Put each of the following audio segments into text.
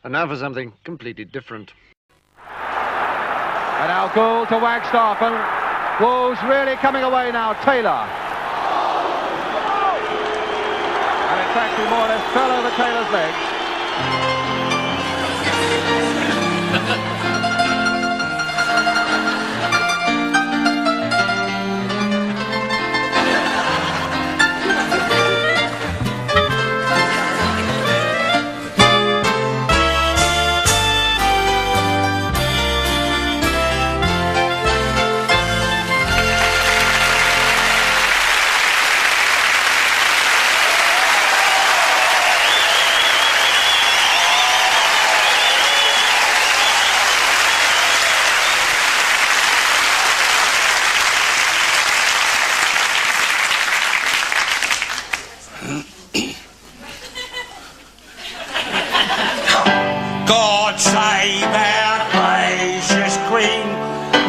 And now for something completely different. And now Gould to Wagstaff, and Wolves really coming away now. Taylor. And in fact, he more or less fell over Taylor's legs. God save our gracious Queen.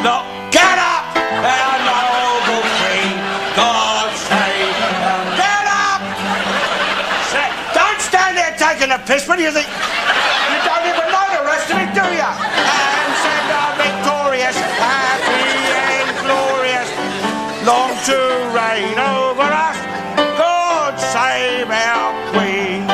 Look, get up, our noble Queen. God save her. Get up! Don't stand there taking a piss. What do you think? You don't even know the rest of it, do you? And send our victorious, happy and glorious, long to reign over us. God save our Queen.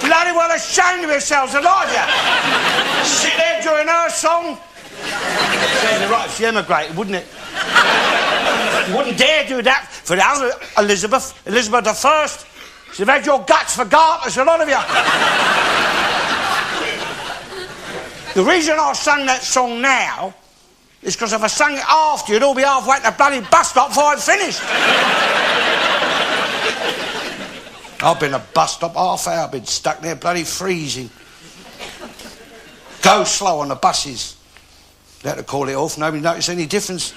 Bloody well ashamed of yourselves, a lot of you. Sit there during her song. Says it right if she emigrated, wouldn't it? You wouldn't dare do that for the other Elizabeth I. She'd have had your guts for garters, a lot of you. The reason I sung that song now is because if I sang it after, you'd all be halfway to the bloody bus stop before I'd finished. I've been a bus stop half hour, been stuck there bloody freezing. Go slow on the buses. They had to call it off, nobody noticed any difference.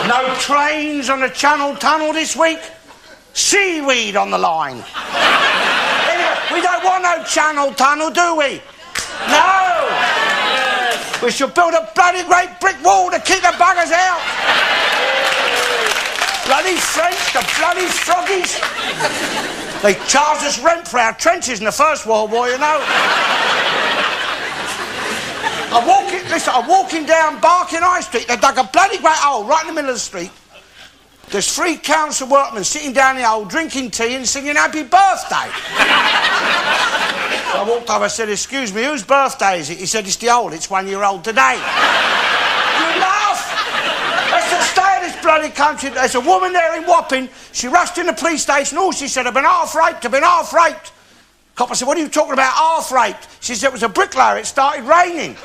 No trains on the Channel Tunnel this week. Seaweed on the line. Anyway, we don't want no Channel Tunnel, do we? No! Yes. We should build a bloody great brick wall to keep the buggers out. Bloody French, the bloody froggies. They charged us rent for our trenches in the First World War, you know. I'm walking down Barking High Street. They dug a bloody great hole right in the middle of the street. There's 3 council workmen sitting down the hole, drinking tea and singing happy birthday. I walked over and said, excuse me, whose birthday is it? He said, it's the old, it's 1 year old today. You laugh! That's the state of this bloody country. There's a woman there in Wapping. She rushed in the police station. Oh, she said, I've been half raped. Copper said, what are you talking about, half raped? She said, it was a bricklayer, it started raining.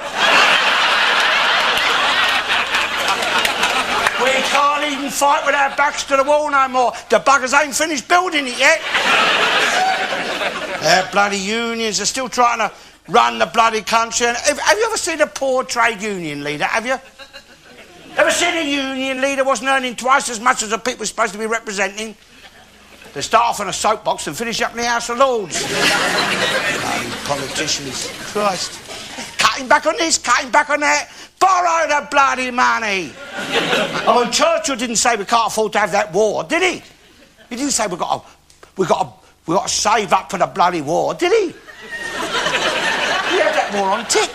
We can't even fight with our backs to the wall no more. The buggers ain't finished building it yet. Our bloody unions are still trying to run the bloody country. And have you ever seen a poor trade union leader, have you? Ever seen a union leader wasn't earning twice as much as the people supposed to be representing? They start off on a soapbox and finish up in the House of Lords. Politicians, Christ. Cutting back on this, cutting back on that. Borrow the bloody money. I mean, Churchill didn't say we can't afford to have that war, did he? He didn't say we got to save up for the bloody war, did he? He had that war on tick.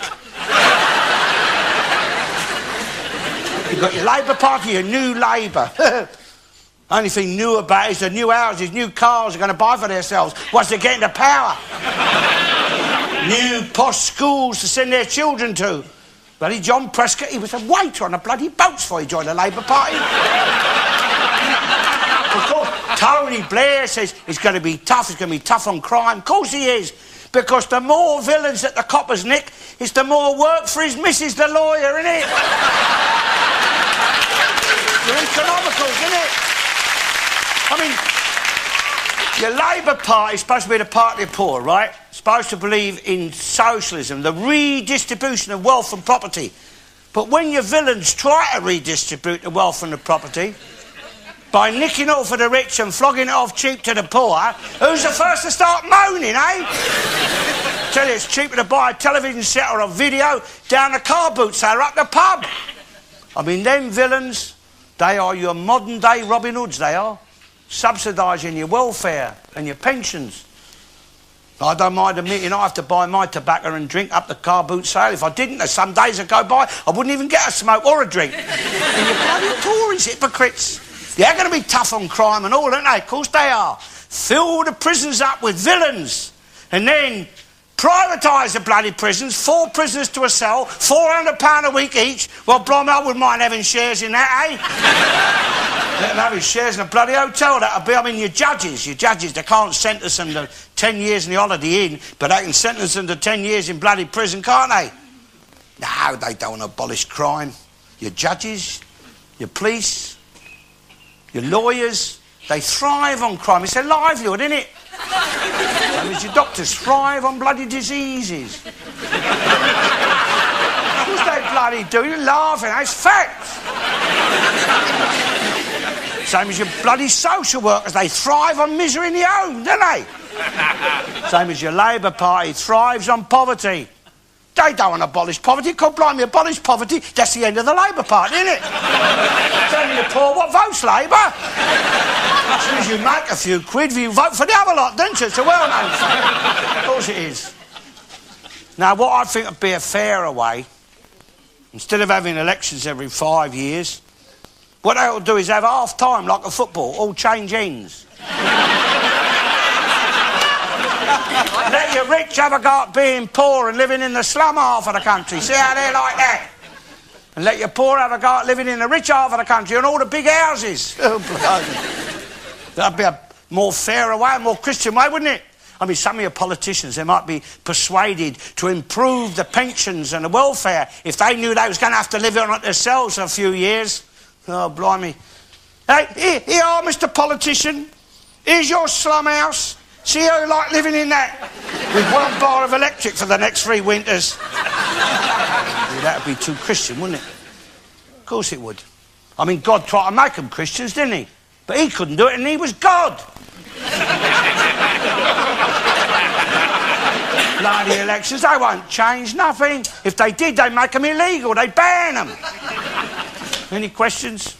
You've got your Labour Party, your New Labour. Only thing new about it is the new houses, new cars are going to buy for themselves once they get into power. New posh schools to send their children to. Bloody John Prescott, he was a waiter on a bloody boat before he joined the Labour Party. Of course, Tony Blair says it's going to be tough on crime. Of course he is. Because the more villains that the coppers nick, it's the more work for his missus, the lawyer, isn't it? You're economicals, isn't it? I mean, your Labour Party is supposed to be the party of the poor, right? Supposed to believe in socialism, the redistribution of wealth and property. But when your villains try to redistribute the wealth and the property by nicking it off for the rich and flogging it off cheap to the poor, who's the first to start moaning, eh? Tell you it's cheaper to buy a television set or a video down the car boot sale or up the pub. I mean, them villains, They are your modern-day Robin Hoods, they are. Subsidising your welfare and your pensions. I don't mind admitting I have to buy my tobacco and drink up the car boot sale. If I didn't, there's some days that go by, I wouldn't even get a smoke or a drink. And you bloody Tories, hypocrites. They're going to be tough on crime and all, aren't they? Of course they are. Fill the prisons up with villains and then privatise the bloody prisons, 4 prisoners to a cell, £400 a week each. Well, blimey, I wouldn't mind having shares in that, eh? Let them have his shares in a bloody hotel, that'll be. I mean, your judges, they can't sentence them to 10 years in the Holiday Inn, but they can sentence them to 10 years in bloody prison, can't they? No, they don't want to abolish crime. Your judges, your police, your lawyers, they thrive on crime. It's their livelihood, isn't it? That means your doctors thrive on bloody diseases. Of course they bloody do. You're laughing. That's fact. Same as your bloody social workers. They thrive on misery in the home, don't they? Same as your Labour Party thrives on poverty. They don't want to abolish poverty. God blimey, abolish poverty. That's the end of the Labour Party, isn't it? Telling the poor what votes Labour. As soon as you make a few quid, you vote for the other lot, don't you? It's a well-known fact. Of course it is. Now, what I think would be a fairer way, instead of having elections every 5 years, what they ought to do is have half-time, like a football, all change ends. Let your rich have a go at being poor and living in the slum half of the country. See how they're like that? And let your poor have a go at living in the rich half of the country and all the big houses. Oh, bloody. That'd be a more fairer way, a more Christian way, wouldn't it? I mean, some of your politicians, they might be persuaded to improve the pensions and the welfare if they knew they was going to have to live on it themselves for a few years. Oh, blimey. Hey, here are, Mr. Politician. Here's your slum house. See how you like living in that? With 1 bar of electric for the next 3 winters. That would be too Christian, wouldn't it? Of course it would. I mean, God tried to make them Christians, didn't he? But he couldn't do it, and he was God. Bloody elections, they won't change nothing. If they did, they'd make them illegal. They'd ban them. Any questions?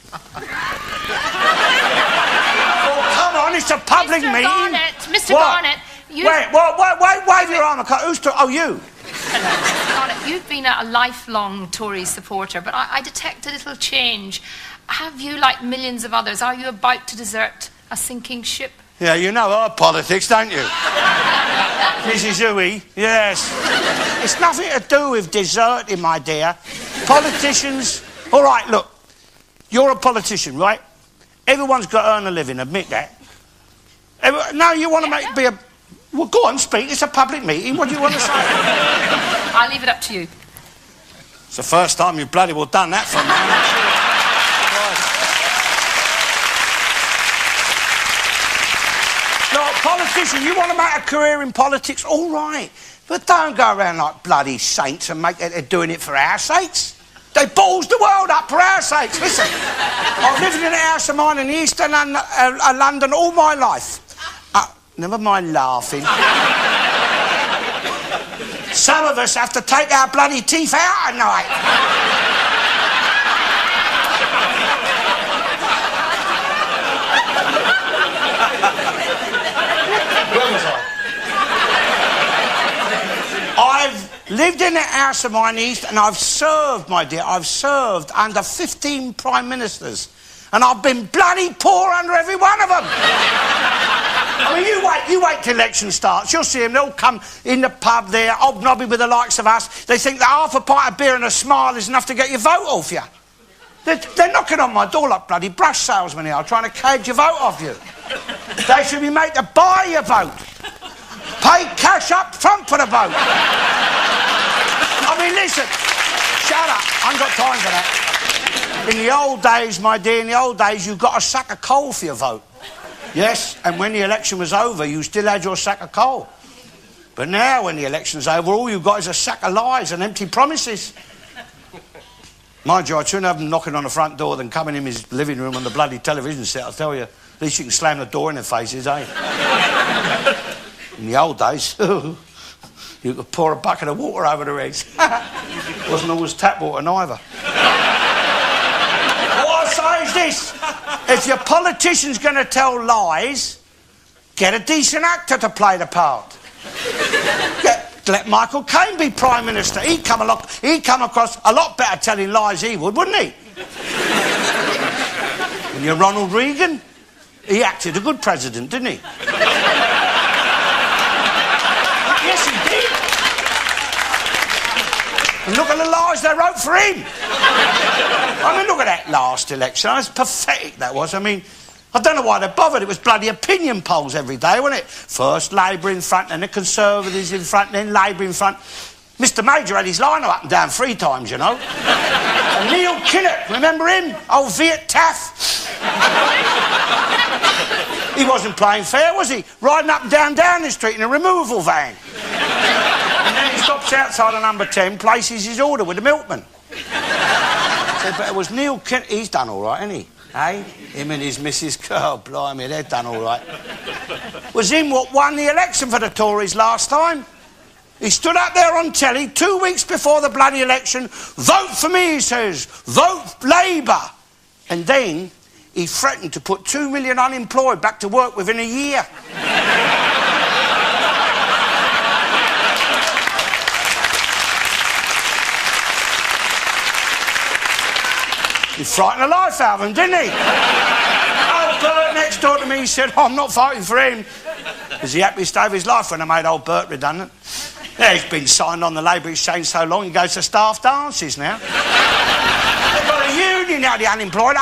It's a public meeting. Mr. Garnett, wave your arm. Who's to? Oh, you. Mr. Garnett, you've been a lifelong Tory supporter, but I detect a little change. Have you, like millions of others, are you about to desert a sinking ship? Yeah, you know our politics, don't you? Mrs. Huey, yes. It's nothing to do with deserting, my dear. Politicians... All right, look. You're a politician, right? Everyone's got to earn a living, admit that. No, you want to be a... Well, go on, speak. It's a public meeting. What do you want to say? I'll leave it up to you. It's the first time you've bloody well done that for me. Look, politician, you want to make a career in politics? All right. But don't go around like bloody saints and make it, they're doing it for our sakes. They balls the world up for our sakes. Listen, I've lived in a house of mine in the east of London all my life. Never mind laughing. Some of us have to take our bloody teeth out at night. Where was I? I've lived in a house of mine in the east, and I've served, my dear, I've served under 15 prime ministers. And I've been bloody poor under every one of them. I mean, you wait till election starts. You'll see them. They'll come in the pub there, hobnobbing with the likes of us. They think that half a pint of beer and a smile is enough to get your vote off you. They're knocking on my door like bloody brush salesmen here, trying to cadge your vote off you. They should be made to buy your vote. Pay cash up front for the vote. I mean, listen. Shut up. I ain't got time for that. In the old days, my dear, in the old days, you got a sack of coal for your vote. Yes, and when the election was over, you still had your sack of coal. But now, when the election's over, all you've got is a sack of lies and empty promises. Mind you, I'd sooner have them knocking on the front door than coming in his living room on the bloody television set, I'll tell you. At least you can slam the door in their faces, eh? In the old days, you could pour a bucket of water over their heads. Wasn't always tap water, neither. What I say is this. If your politician's going to tell lies, get a decent actor to play the part. Let Michael Caine be Prime Minister. He'd come across a lot better telling lies he would, wouldn't he? When you're Ronald Reagan, he acted a good president, didn't he? Yes, he did. And look at the lies they wrote for him. I mean, look at that last election. It was pathetic, that was. I mean, I don't know why they bothered. It was bloody opinion polls every day, wasn't it? First Labour in front, then the Conservatives in front, then Labour in front. Mr Major had his line up and down 3 times, you know. And Neil Kinnock, remember him? Old Viet Taff. He wasn't playing fair, was he? Riding up and down Downing Street in a removal van. And then he stops outside of number 10, places his order with the milkman. So, but it was Neil Kinnock. He's done all right, hasn't he? Hey? Him and his missus, oh, blimey, they've done all right. Was him what won the election for the Tories last time. He stood up there on telly 2 weeks before the bloody election. Vote for me, he says. Vote Labour. And then he threatened to put 2 million unemployed back to work within a year. He frightened the life out of him, didn't he? Old Bert next door to me said, oh, I'm not fighting for him. Was he happy to stave his life when I made old Bert redundant? Yeah, he's been signed on the Labour Exchange so long, he goes to staff dances now. They've got a union now, the unemployed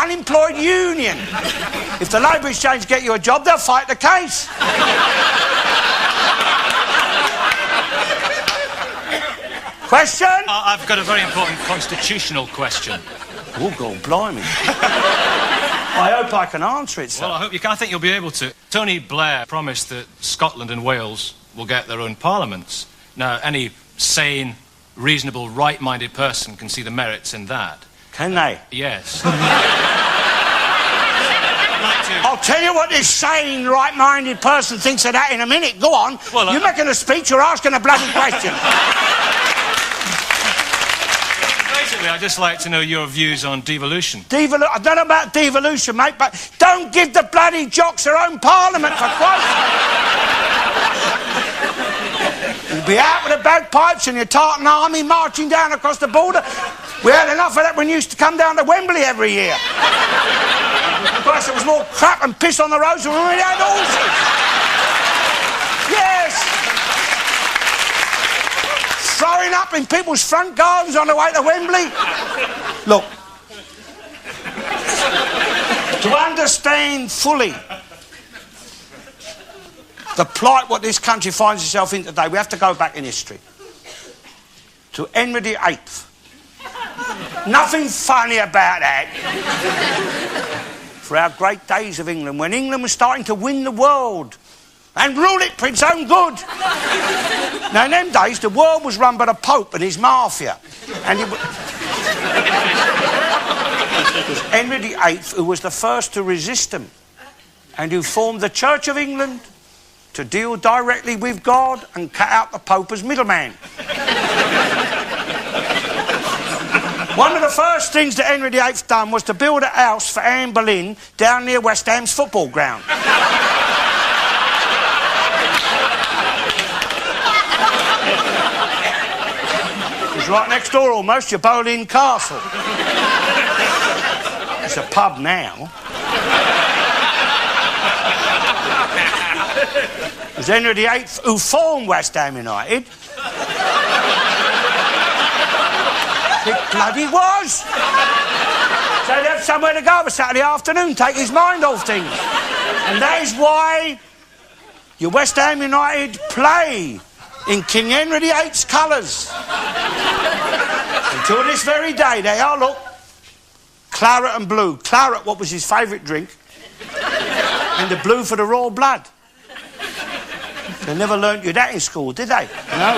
union. If the Labour Exchange get you a job, they'll fight the case. Question? I've got a very important constitutional question. Oh, God, blimey. I hope I can answer it, sir. Well, I hope you can. I think you'll be able to. Tony Blair promised that Scotland and Wales will get their own parliaments. Now, any sane, reasonable, right-minded person can see the merits in that. Can they? Yes. I'll tell you what this sane, right-minded person thinks of that in a minute. Go on. Well, you're making a speech, you're asking a bloody question. Basically, I'd just like to know your views on devolution. I don't know about devolution, mate, but don't give the bloody jocks their own parliament, for Christ's sake. You'll be out with the bagpipes and your tartan army marching down across the border. We had enough of that when you used to come down to Wembley every year. Of course, there was more crap and piss on the roads than when we had horses. Yes. Throwing up in people's front gardens on the way to Wembley. Look, to understand fully the plight what this country finds itself in today, we have to go back in history to Henry VIII. Nothing funny about that. For our great days of England, when England was starting to win the world and rule it for its own good. Now, in them days, the world was run by the Pope and his mafia. And it was Henry VIII who was the first to resist them and who formed the Church of England to deal directly with God and cut out the Pope as middleman. One of the first things that Henry VIII done was to build a house for Anne Boleyn down near West Ham's football ground. Right next door almost, your Boleyn Castle. It's a pub now. It was Henry VIII who formed West Ham United. It bloody was. So he'd have somewhere to go for Saturday afternoon, take his mind off things. And that is why your West Ham United play in King Henry VIII's colours. Until this very day, they are, look, claret and blue. Claret, what was his favourite drink, and the blue for the royal blood. They never learnt you that in school, did they? No.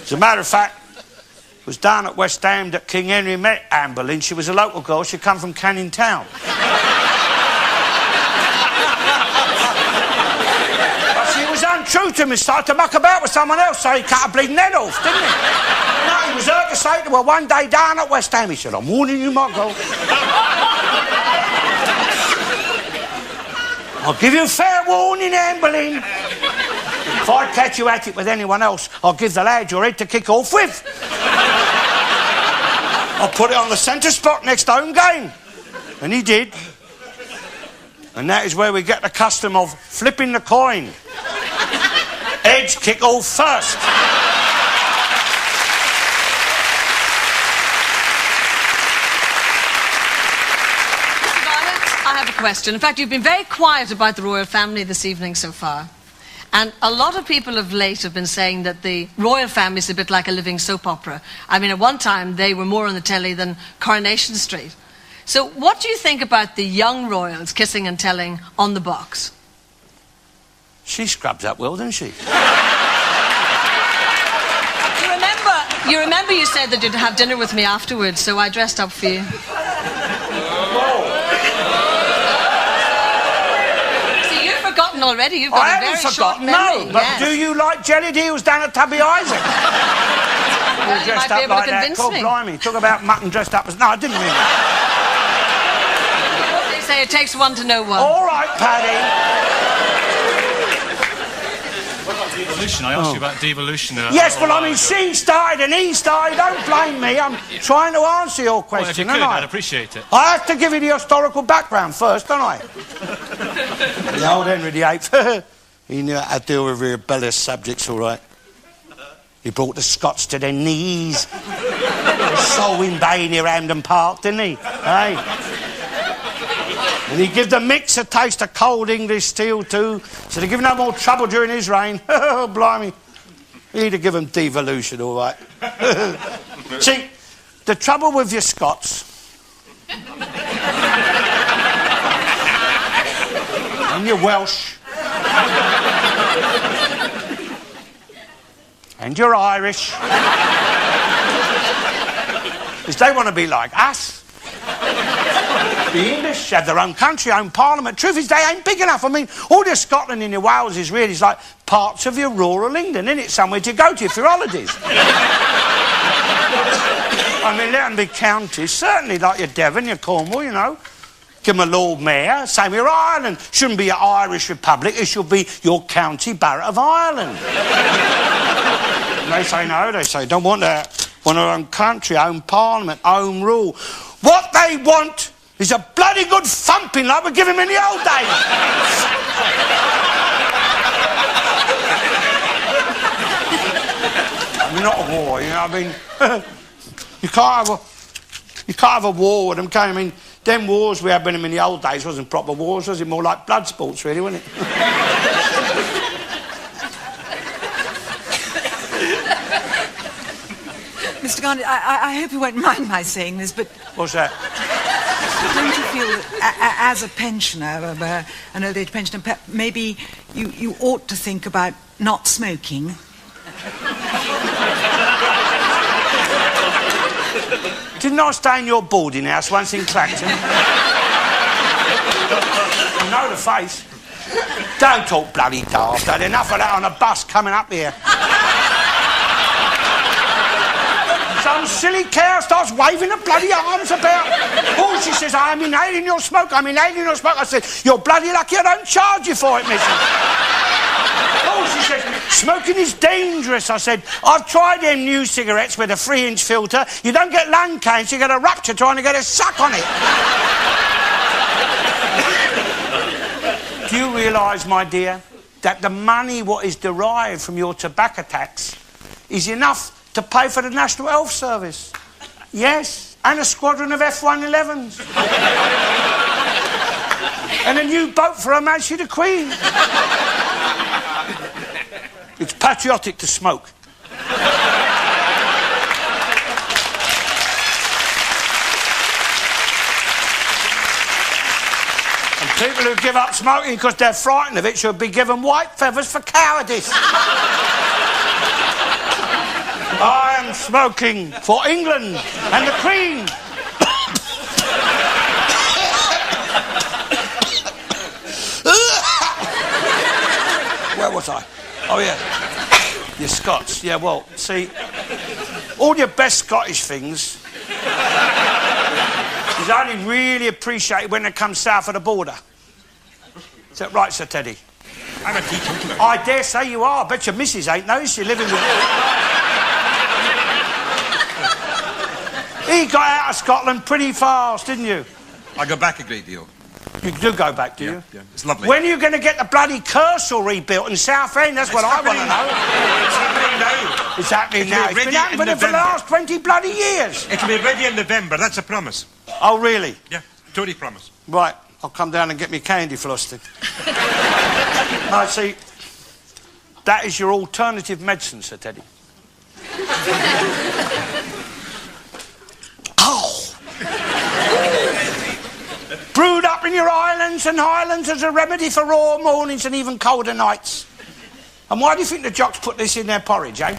As a matter of fact, it was down at West Ham that King Henry met Anne Boleyn. She was a local girl. She'd come from Canning Town. true to him. He started to muck about with someone else, so he cut a bleeding head off, didn't he? No, he was hurt to say to her one day down at West Ham. He said, I'm warning you, Michael. I'll give you a fair warning, Anne Boleyn. If I catch you at it with anyone else, I'll give the lad your head to kick off with. I'll put it on the centre spot next home game. And he did. And that is where we get the custom of flipping the coin. Heads kick off first. Mr. Garnett, I have a question. In fact, you've been very quiet about the royal family this evening so far. And a lot of people of late have been saying that the royal family is a bit like a living soap opera. I mean, at one time, they were more on the telly than Coronation Street. So what do you think about the young royals kissing and telling on the box? She scrubs up well, doesn't she? You remember you said that you'd have dinner with me afterwards, so I dressed up for you. See, you've forgotten already. You've got a very short memory. No, but do you like jellied eels down at Tubby Isaac? Well, you might be able to convince me. God blimey, talk about mutton dressed up as... No, I didn't mean that. They say it takes one to know one. All right, Paddy. Devolution. I asked you about devolution. Yes, well, I mean, she started and he started. Don't blame me. I'm trying to answer your question, well, if you could, I'd appreciate it. I have to give you the historical background first, don't I? The old Henry VIII, he knew how to deal with rebellious subjects, all right. He brought the Scots to their knees. Solwyn Bay near Hampden Park, didn't he? Hey? And he gave the mix a taste of cold English steel too, so they give no more trouble during his reign. Oh, blimey. He'd have given devolution, all right. See, the trouble with your Scots... and your Welsh... and you're Irish, is they want to be like us. The English have their own country, own parliament. Truth is, they ain't big enough. I mean, all your Scotland and your Wales is really like parts of your rural England, isn't it? Somewhere to go to for holidays. I mean, let them be counties, certainly, like your Devon, your Cornwall, you know. Give them a Lord Mayor. Same with Ireland. Shouldn't be your Irish Republic, it should be your county borough of Ireland. They say no, they say don't want that. Want our own country, own parliament, own rule. What they want is a bloody good thumping like we give them in the old days. I mean, not a war, you know, I mean, you can't have a war with them, can you? I mean, them wars we had with them in the old days wasn't proper wars, was it? More like blood sports, really, wasn't it? Mr. Garnett, I hope you won't mind my saying this, but... What's that? Don't you feel that as a pensioner, an old age pensioner, maybe you ought to think about not smoking? Didn't I stay in your boarding house once in Clacton? You know the face. Don't talk bloody daft. I had enough of that on a bus coming up here. Some silly cow starts waving the bloody arms about. Oh, she says, I'm inhaling your smoke, I'm inhaling your smoke. I said, you're bloody lucky I don't charge you for it, missus. Oh, she says, smoking is dangerous. I said, I've tried them new cigarettes with a 3-inch filter. You don't get lung cancer, you get a rupture trying to get a suck on it. Do you realise, my dear, that the money what is derived from your tobacco tax is enough to pay for the National Health Service? Yes, and a squadron of F-111s. And a new boat for Her Majesty the Queen. It's patriotic to smoke. And people who give up smoking because they're frightened of it should be given white feathers for cowardice. I am smoking for England and the Queen. Where was I? Oh, yeah. You're Scots. Yeah, well, see, all your best Scottish things is only really appreciated when they come south of the border. Is that right, Sir Teddy? I'm a teetotaler. I dare say you are. I bet your missus ain't noticed you're living with you. He got out of Scotland pretty fast, didn't you? I go back a great deal. You do go back, do you? Yeah, it's lovely. When are you going to get the bloody Kersal rebuilt in Southend? That's what I want to know. It's happening now. It's happening now. It's been happening for the last 20 bloody years. It'll be ready in November, that's a promise. Oh, really? Yeah, Tory promise. Right, I'll come down and get me candy floss then. No, see, that is your alternative medicine, Sir Teddy. Oh! Brewed up in your islands and highlands as a remedy for raw mornings and even colder nights. And why do you think the jocks put this in their porridge, eh?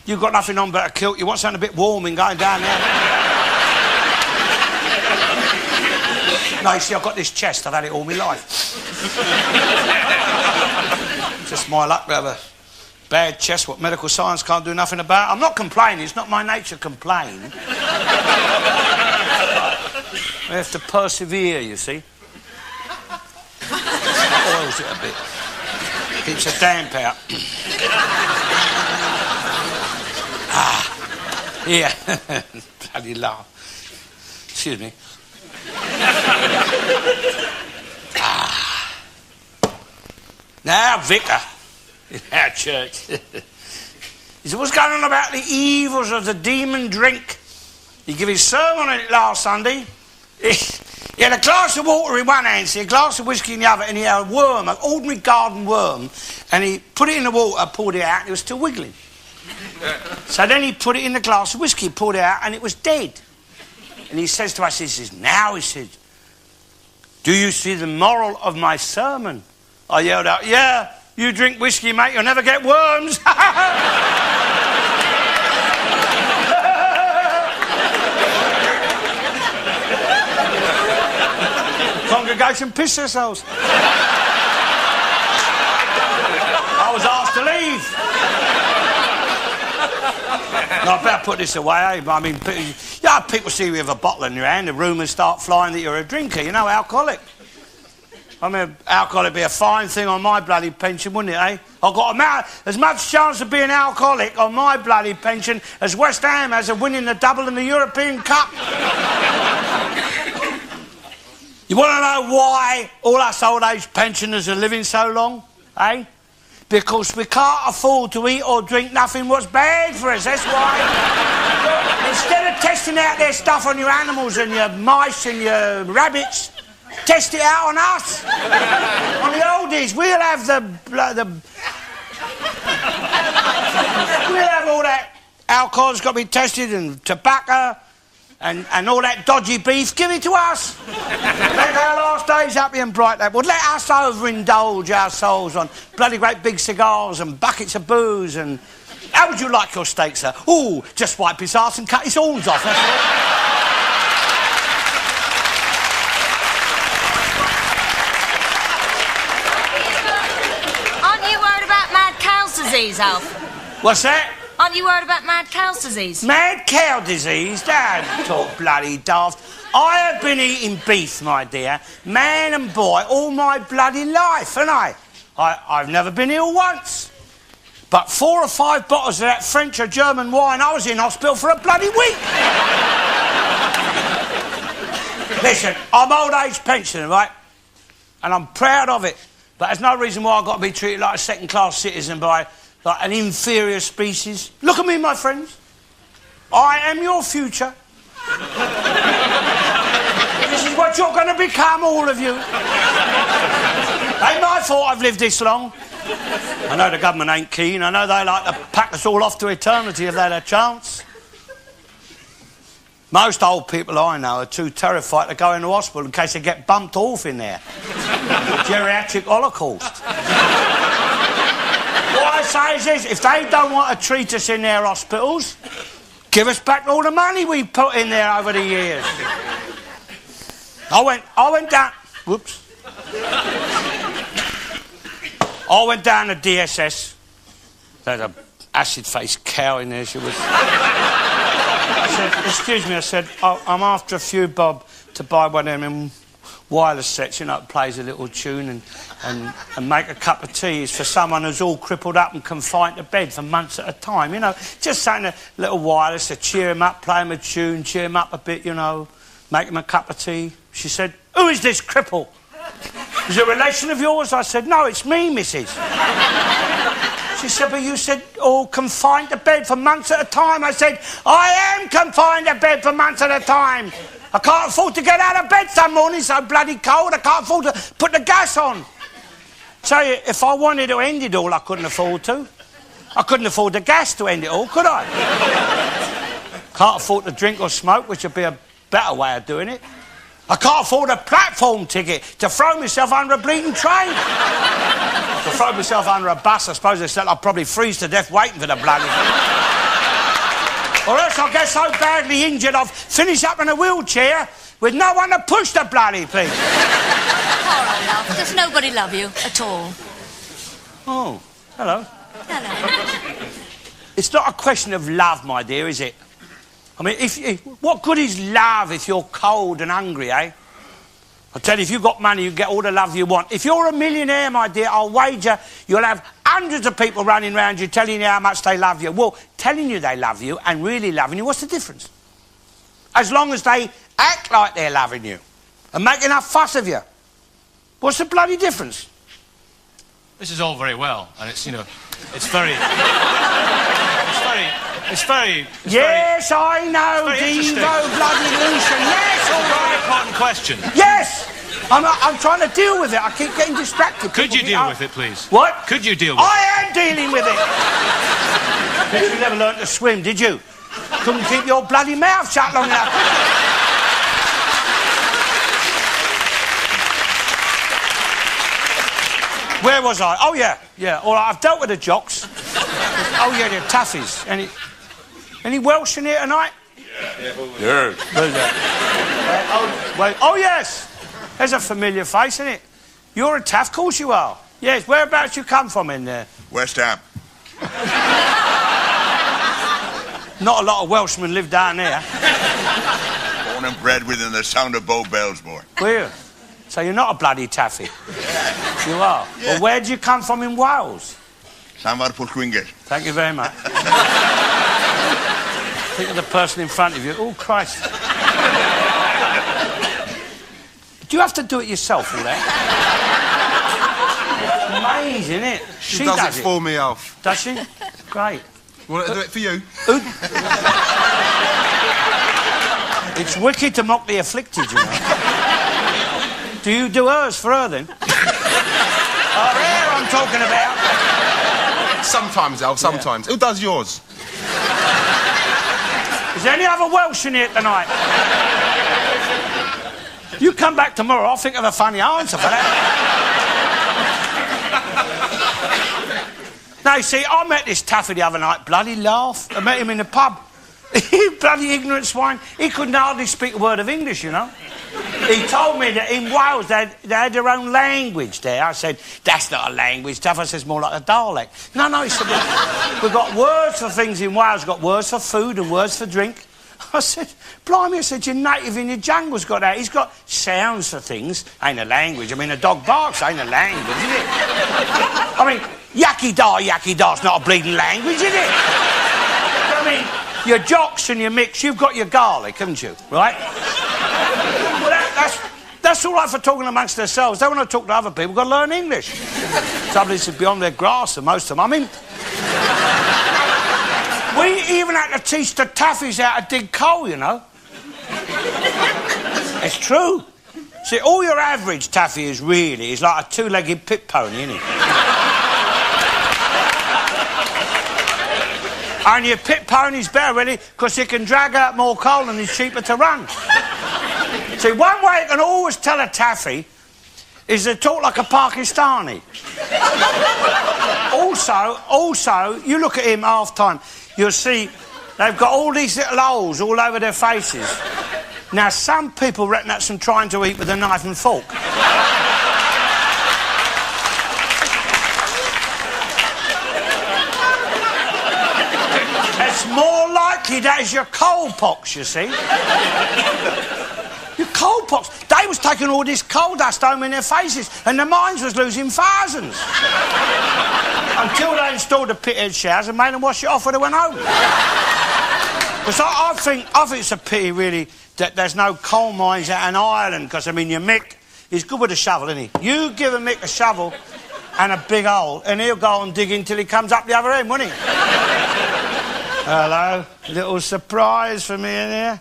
You've got nothing on but a kilt. You want something a bit warming going down there. No, you see, I've got this chest. I've had it all my life. Just my luck to have a bad chest, what medical science can't do nothing about. I'm not complaining. It's not my nature to complain. We have to persevere, you see. Oils it a bit. Keeps the damp out. Yeah. Bloody laugh. Excuse me. Now, Vicar, in our church, he said, what's going on about the evils of the demon drink? He gave his sermon on it last Sunday. He had a glass of water in one hand, a glass of whiskey in the other, and he had a worm, an ordinary garden worm, and he put it in the water, poured it out, and it was still wiggling. So then he put it in the glass of whiskey, poured it out, and it was dead. And he says to us, he says, now, he said, do you see the moral of my sermon? I yelled out, yeah, you drink whiskey, mate, you'll never get worms. Congregation pissed themselves. I was asked to leave. No, I better put this away, eh? I mean, people see you with a bottle in your hand, the rumours start flying that you're a drinker, you know, alcoholic. I mean, alcohol would be a fine thing on my bloody pension, wouldn't it, eh? I've got as much chance of being alcoholic on my bloody pension as West Ham has of winning the double in the European Cup. You want to know why all us old-age pensioners are living so long, eh? Because we can't afford to eat or drink nothing what's bad for us, that's why. Instead of testing out their stuff on your animals and your mice and your rabbits, test it out on us. On the oldies, we'll have we'll have all that alcohol that's got to be tested and tobacco and all that dodgy beef. Give it to us. Let our last days happy and bright. That would let us overindulge our souls on bloody great big cigars and buckets of booze and... How would you like your steak, sir? Ooh, just wipe his arse and cut his horns off, that's all. Aren't you worried about mad cow's disease, Alf? What's that? Aren't you worried about mad cow's disease? Mad cow disease? Don't talk bloody daft. I have been eating beef, my dear, man and boy, all my bloody life, haven't I? I've never been ill once. But 4 or 5 bottles of that French or German wine, I was in hospital for a bloody week. Listen, I'm old-age pensioner, right? And I'm proud of it. But there's no reason why I've got to be treated like a second-class citizen by... like an inferior species. Look at me, my friends. I am your future. This is what you're going to become, all of you. Ain't my fault I've lived this long. I know the government ain't keen. I know they like to pack us all off to eternity if they had a chance. Most old people I know are too terrified to go into hospital in case they get bumped off in there. The geriatric holocaust. What I say is this, if they don't want to treat us in their hospitals, give us back all the money we put in there over the years. I went down... Whoops. I went down to DSS. There's a acid-faced cow in there, she was. I said, excuse me, I said, I'm after a few bob to buy one of them wireless sets, you know, it plays a little tune and make a cup of tea. It's for someone who's all crippled up and confined to bed for months at a time, you know. Just something, a little wireless to cheer him up, play him a tune, cheer him up a bit, you know, make him a cup of tea. She said, who is this cripple? Is it a relation of yours? I said, no, it's me, missus. She said, but you said, oh, confined to bed for months at a time. I said, I am confined to bed for months at a time. I can't afford to get out of bed some mornings, so bloody cold. I can't afford to put the gas on. Tell you, if I wanted to end it all, I couldn't afford to. I couldn't afford the gas to end it all, could I? Can't afford to drink or smoke, which would be a better way of doing it. I can't afford a platform ticket to throw myself under a bleeding train. To throw myself under a bus, I suppose they said I'd probably freeze to death waiting for the bloody thing. Or else I'll get so badly injured I'll finish up in a wheelchair with no one to push the bloody thing. All right, love. Does nobody love you at all? Oh, hello. Hello. It's not a question of love, my dear, is it? I mean, what good is love if you're cold and hungry, eh? I tell you, if you've got money, you get all the love you want. If you're a millionaire, my dear, I'll wager you'll have hundreds of people running around you telling you how much they love you. Well, telling you they love you and really loving you, what's the difference? As long as they act like they're loving you and make enough fuss of you. What's the bloody difference? This is all very well, and it's, you know, it's very... Yes, I know, Devo, bloody Lucian. Yes, all right. Very important question. Yes! I'm trying to deal with it. I keep getting distracted. Could you deal with it, please? What? Could you deal with it? I am dealing with it. You never learned to swim, did you? Couldn't keep your bloody mouth shut long enough. Where was I? Oh, yeah. Yeah, all right, I've dealt with the jocks. Oh, yeah, the toughies. Any Welsh in here tonight? Yeah. Where's that? Oh, yes. There's a familiar face, isn't it? You're a tough, of course you are. Yes, whereabouts you come from in there? West Ham. Not a lot of Welshmen live down there. Born and bred within the sound of Bow Bells, boy. Where? So you're not a bloody taffy? Yeah. You are? Yeah. Well, where do you come from in Wales? Samar Pwllgwyngyll. Thank you very much. Think of the person in front of you. Oh, Christ. Do you have to do it yourself, all that? Amazing, isn't it? She does it for me, Alf. Does she? Great. Want to do it for you? It's wicked to mock the afflicted, you know. Do you do hers for her, then? Her I'm talking about. Sometimes, Alf, sometimes. Yeah. Who does yours? Is there any other Welsh in here tonight? You come back tomorrow, I'll think of a funny answer for that. Now, you see, I met this taffy the other night, bloody laugh. I met him in the pub. Bloody ignorant swine. He couldn't hardly speak a word of English, you know. He told me that in Wales they had their own language there. I said, that's not a language, Taff. I said, it's more like a dialect. No, he said, we've got words for things in Wales. We've got words for food and words for drink. I said, blimey, I said, your native in your jungle's got that. He's got sounds for things. Ain't a language. I mean, a dog barks ain't a language, is it? I mean, yucky da's not a bleeding language, is it? I mean, your jocks and your mix, you've got your garlic, haven't you, right? Well, that's all right for talking amongst themselves. They want to talk to other people, got to learn English. Trouble is, it's beyond their grasp, most of them. I mean, we even had to teach the taffies how to dig coal, you know. It's true. See, all your average taffy is like a two-legged pit pony, isn't it? And your pit pony's better, really, because it can drag out more coal and it's cheaper to run. See, one way you can always tell a taffy is they talk like a Pakistani. Also, you look at him half-time, you'll see they've got all these little holes all over their faces. Now, some people reckon that's them trying to eat with a knife and fork. It's more likely that is your coal pox, you see. Your coal pox. They was taking all this coal dust home in their faces, and the mines was losing thousands. Until they installed the pithead showers and made them wash it off when they went home. Because I think it's a pity, really, that there's no coal mines out in Ireland, because, I mean, your Mick is good with a shovel, isn't he? You give a Mick a shovel and a big hole, and he'll go on digging till he comes up the other end, won't he? Hello, little surprise for me in here.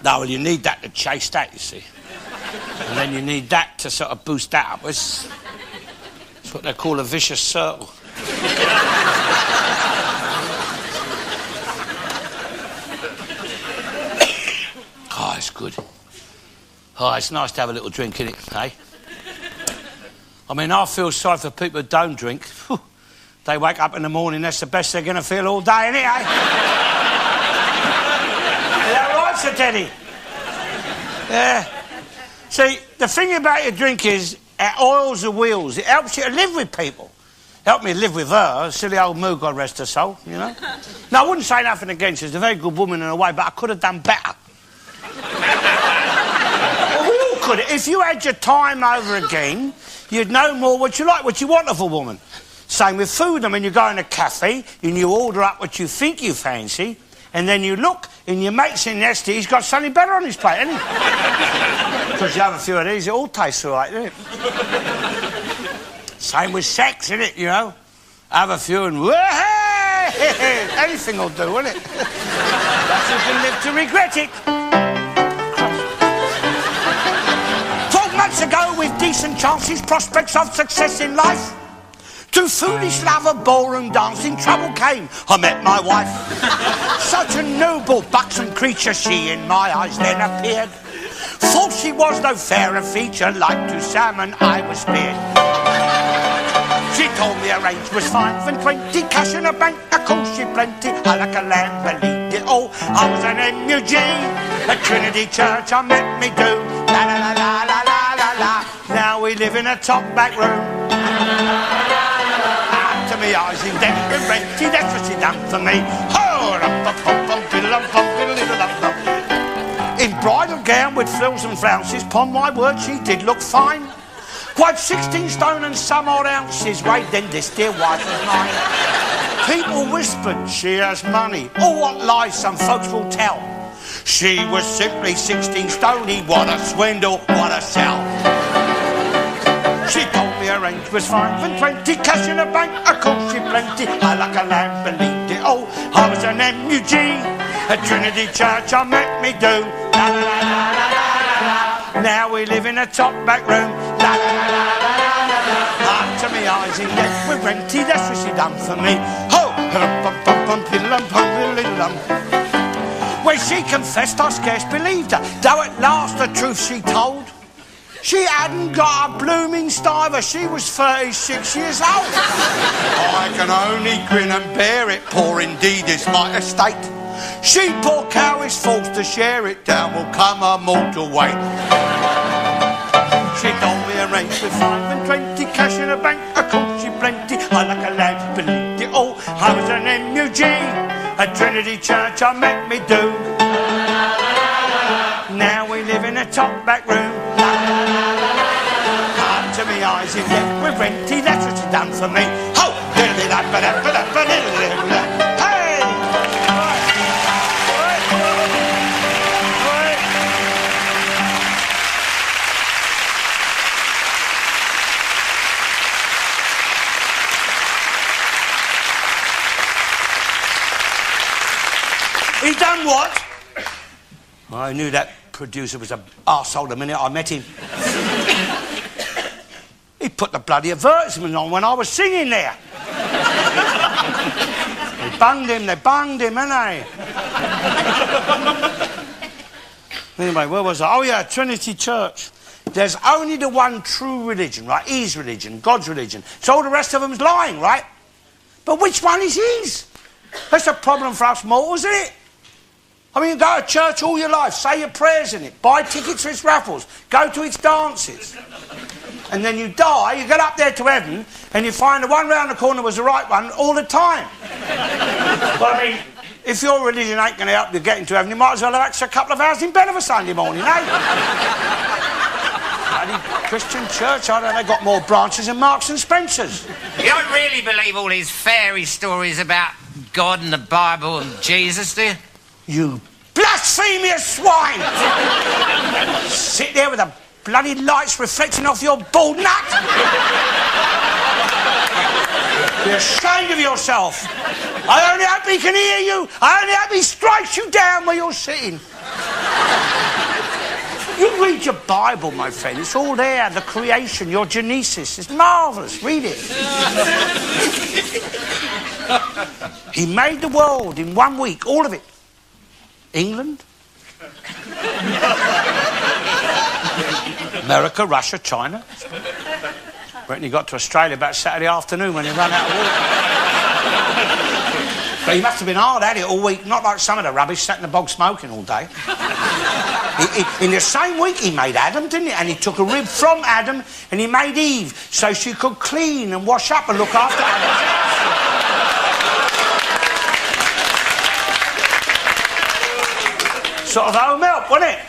No, well, you need that to chase that, you see. And then you need that to sort of boost that up. It's what they call a vicious circle. Oh, it's good. Oh, it's nice to have a little drink, innit, eh? I mean, I feel sorry for people who don't drink. They wake up in the morning, that's the best they're going to feel all day, innit, eh? Is that right, Sir Teddy? Yeah. See, the thing about your drink is it oils the wheels. It helps you to live with people. Helped me live with her, silly old moo, God rest her soul, you know? No, I wouldn't say nothing against her. She's a very good woman in a way, but I could have done better. Who could have? If you had your time over again, you'd know more what you like, what you want of a woman. Same with food. I mean, you go in a cafe and you order up what you think you fancy, and then you look and your mate's in there, he's got something better on his plate, hasn't he? Because you have a few of these, it all tastes all right, doesn't it? Same with sex, isn't it, you know? Have a few and anything will do, won't it? That's who can live to regret it. 12 months ago, with decent chances, prospects of success in life, to foolish love of ballroom dancing, trouble came. I met my wife. Such a noble, buxom creature she in my eyes then appeared. For she was no fairer feature, like to salmon I was speared. She told me her age was 5 and 20, cash in a bank, of course she plenty. I like a lamb, believed it all. I was an MUG at Trinity Church. I met me do. La la la la la la la la. Now we live in a top back room. To me eyes in debt and renty, that's what she done for me. In bridal gown with frills and flounces, upon my word she did look fine. Quite 16 stone and some odd ounces weight, then this dear wife of mine. People whispered she has money, or what lies some folks will tell. She was simply 16 stony, what a swindle, what a sell. She told me her age was 5 and 20, cash in a bank, of course she plenty. I like a lamb, believed it all. I was an MUG at Trinity Church. I met me do. La la la la la la la. Now we live in a top back room. La la la la la la la. Up to me eyes in debt with renty. That's what she done for me. Ho! When she confessed, I scarce believed her, though at last the truth she told. She hadn't got a blooming stiver, she was 36 years old. I can only grin and bear it, poor indeed is my estate. She, poor cow, is forced to share it, down will come her mortal weight. She told me her age was 5 and 20, cash in a bank, of course she plenty. I like a lad, believed it all, I was an MUG at Trinity Church. I met me do. Now we live in a top back room. Up to me eyes in debt with renty, that's what she done for me. Ho! Hey! He done what? I knew that producer was an arsehole the minute I met him. He put the bloody advertisement on when I was singing there. They bunged him, hadn't they? Anyway, where was I? Oh yeah, Trinity Church. There's only the one true religion, right? His religion, God's religion. So all the rest of them's lying, right? But which one is his? That's a problem for us mortals, isn't it? I mean, you go to church all your life, say your prayers in it, buy tickets for its raffles, go to its dances. and then you die, you get up there to heaven, and you find the one round the corner was the right one all the time. Well, I mean, if your religion ain't going to help you get into heaven, you might as well have extra couple of hours in bed of a Sunday morning, eh? Bloody Christian church, I don't know, they got more branches than Marks and Spencer's. You don't really believe all these fairy stories about God and the Bible and Jesus, do you? You blasphemous swine! Sit there with the bloody lights reflecting off your bald nut! Be ashamed of yourself. I only hope he can hear you. I only hope he strikes you down where you're sitting. You read your Bible, my friend. It's all there. The creation, your Genesis. It's marvellous. Read it. He made the world in 1 week. All of it. England. America, Russia, China. I reckon he got to Australia about Saturday afternoon when he ran out of water. But he must have been hard at it all week, not like some of the rubbish sat in the bog smoking all day. In the same week he made Adam, didn't he? And he took a rib from Adam and he made Eve so she could clean and wash up and look after Adam. Sort of home help, wasn't it?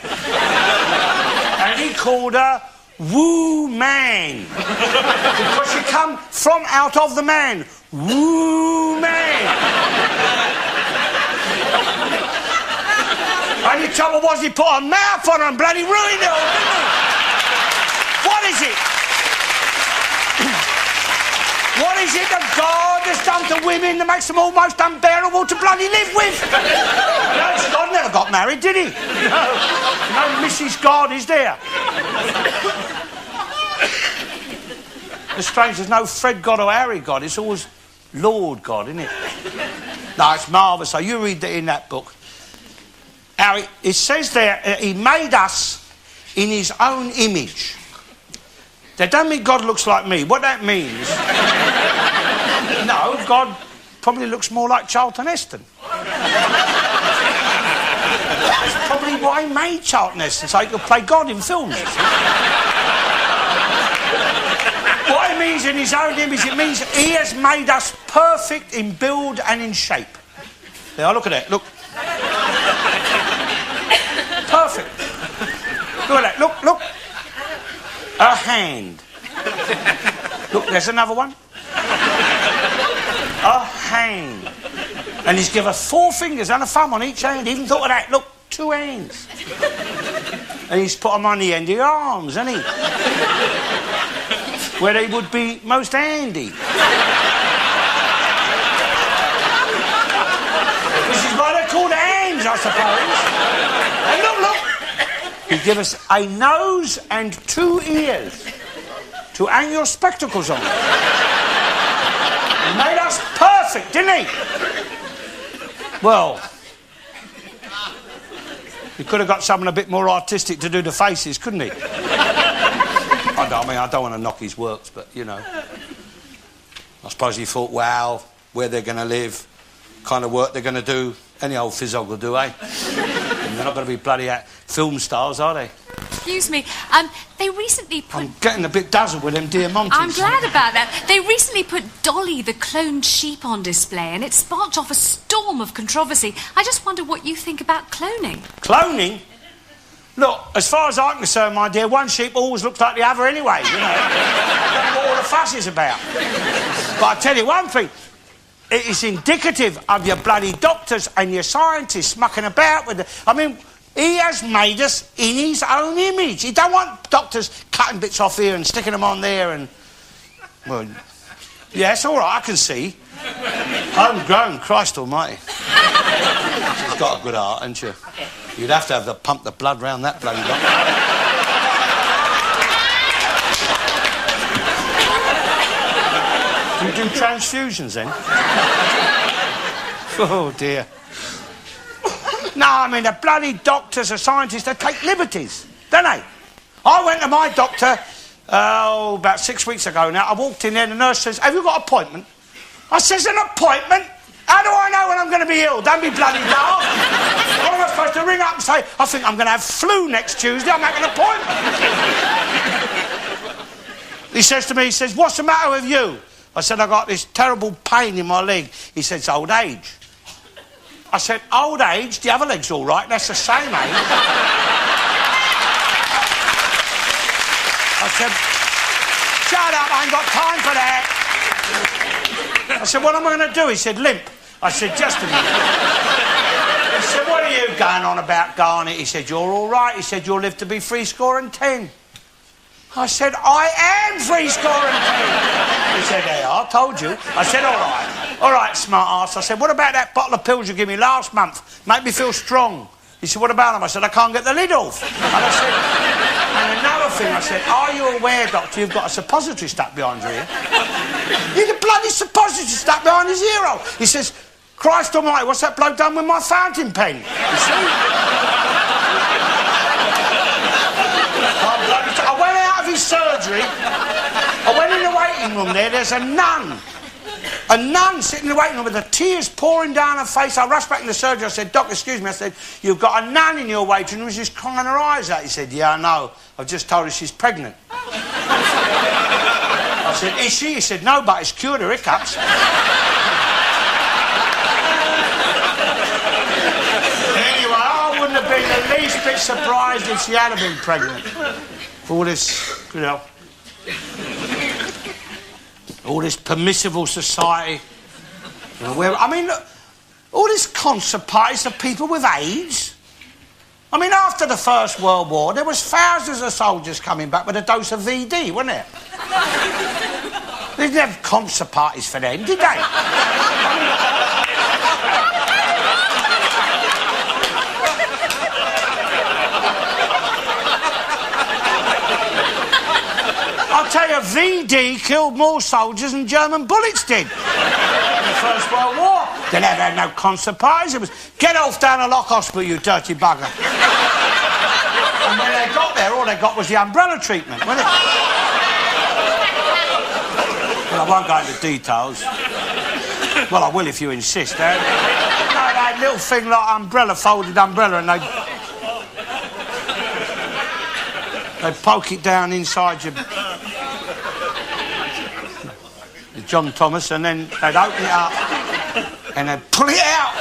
And he called her Woo Man. Because she come from out of the man. Woo Man. Only trouble was he put a mouth on her and bloody ruined it all, didn't he? What is it? What is it that God has done to women that makes them almost unbearable to bloody live with? No, God never got married, did he? No Mrs. God is there. It's strange, there's no Fred God or Harry God. It's always Lord God, isn't it? No, it's marvellous. So you read that in that book. Harry, it says there, he made us in his own image. That don't mean God looks like me. What that means... No, God probably looks more like Charlton Heston. That's probably why he made Charlton Heston, so he could play God in films. What it means in his own image, it means he has made us perfect in build and in shape. There, look at that, look. Perfect. Look at that, look. A hand. Look, there's another one. A hand. And he's given 4 fingers and a thumb on each hand. He even thought of that. Look, 2 hands. And he's put them on the end of your arms, hasn't he? Where they would be most handy. This is why they're called hands, I suppose. And look. He gave us a nose and 2 ears to hang your spectacles on. He made us perfect, didn't he? Well, he could have got someone a bit more artistic to do the faces, couldn't he? I don't want to knock his works, but, you know. I suppose he thought, wow, where they're going to live, kind of work they're going to do. Any old fizzog will do, eh? They're not going to be bloody film stars, are they? Excuse me, they recently put... I'm getting a bit dazzled with them Diamantes. I'm glad about that. They recently put Dolly the cloned sheep on display and it sparked off a storm of controversy. I just wonder what you think about cloning. Cloning? Look, as far as I'm concerned, my dear, one sheep always looks like the other anyway, you know. That's what all the fuss is about. But I tell you one thing, it is indicative of your bloody doctors and your scientists mucking about with it. I mean, he has made us in his own image. He don't want doctors cutting bits off here and sticking them on there and... Well, yeah, it's all right, I can see. Homegrown, Christ almighty. She's got a good heart, hasn't you? You'd have to pump the blood round that bloody doctor. Do you do transfusions then? Oh dear. No, I mean the bloody doctors and scientists, they take liberties, don't they? I went to my doctor about 6 weeks ago now. I walked in there and the nurse says, "Have you got an appointment?" I says, "An appointment? How do I know when I'm going to be ill? Don't be bloody daft. What am I supposed to ring up and say, I think I'm going to have flu next Tuesday, I'll make an appointment." He says to me, he says, what's the matter with you? I said, I got this terrible pain in my leg. He said, it's old age. I said, old age? The other leg's all right, that's the same age. I said, shut up, I ain't got time for that. I said, what am I going to do? He said, limp. I said, just a minute. He said, what are you going on about, Garnett? He said, you're all right. He said, you'll live to be 3-10. I said, I am 3-10. He said, yeah, I told you. I said, all right. All right, smart ass. I said, what about that bottle of pills you gave me last month? Make me feel strong. He said, what about them? I said, I can't get the lid off. And I said, and another thing, I said, are you aware, doctor, you've got a suppository stuck behind your ear? You get bloody suppository stuck behind his ear hole. He says, Christ almighty, what's that bloke done with my fountain pen? You see? I went out of his surgery. I went in the waiting room there. There's a nun. A nun sitting in the waiting room with the tears pouring down her face. I rushed back in the surgery. I said, Doc, excuse me. I said, you've got a nun in your waiting room. She's crying her eyes out. He said, yeah, I know. I've just told her she's pregnant. I said, is she? He said, no, but it's cured her hiccups. Anyway, I wouldn't have been the least bit surprised if she had been pregnant. For all this, you know, all this permissible society. You know, where, I mean, look, all this concert parties of people with AIDS. I mean, after the First World War, there was thousands of soldiers coming back with a dose of VD, wasn't there? They didn't have concert parties for them, did they? I'll tell you, VD killed more soldiers than German bullets did in the First World War. They never had no concert parties. It was, get off down a lock hospital, you dirty bugger. And when they got there, all they got was the umbrella treatment, wasn't it? Well, I won't go into details. Well, I will if you insist, eh? No, that little thing like umbrella, folded umbrella, and they'd poke it down inside your John Thomas, and then they'd open it up and they'd pull it out.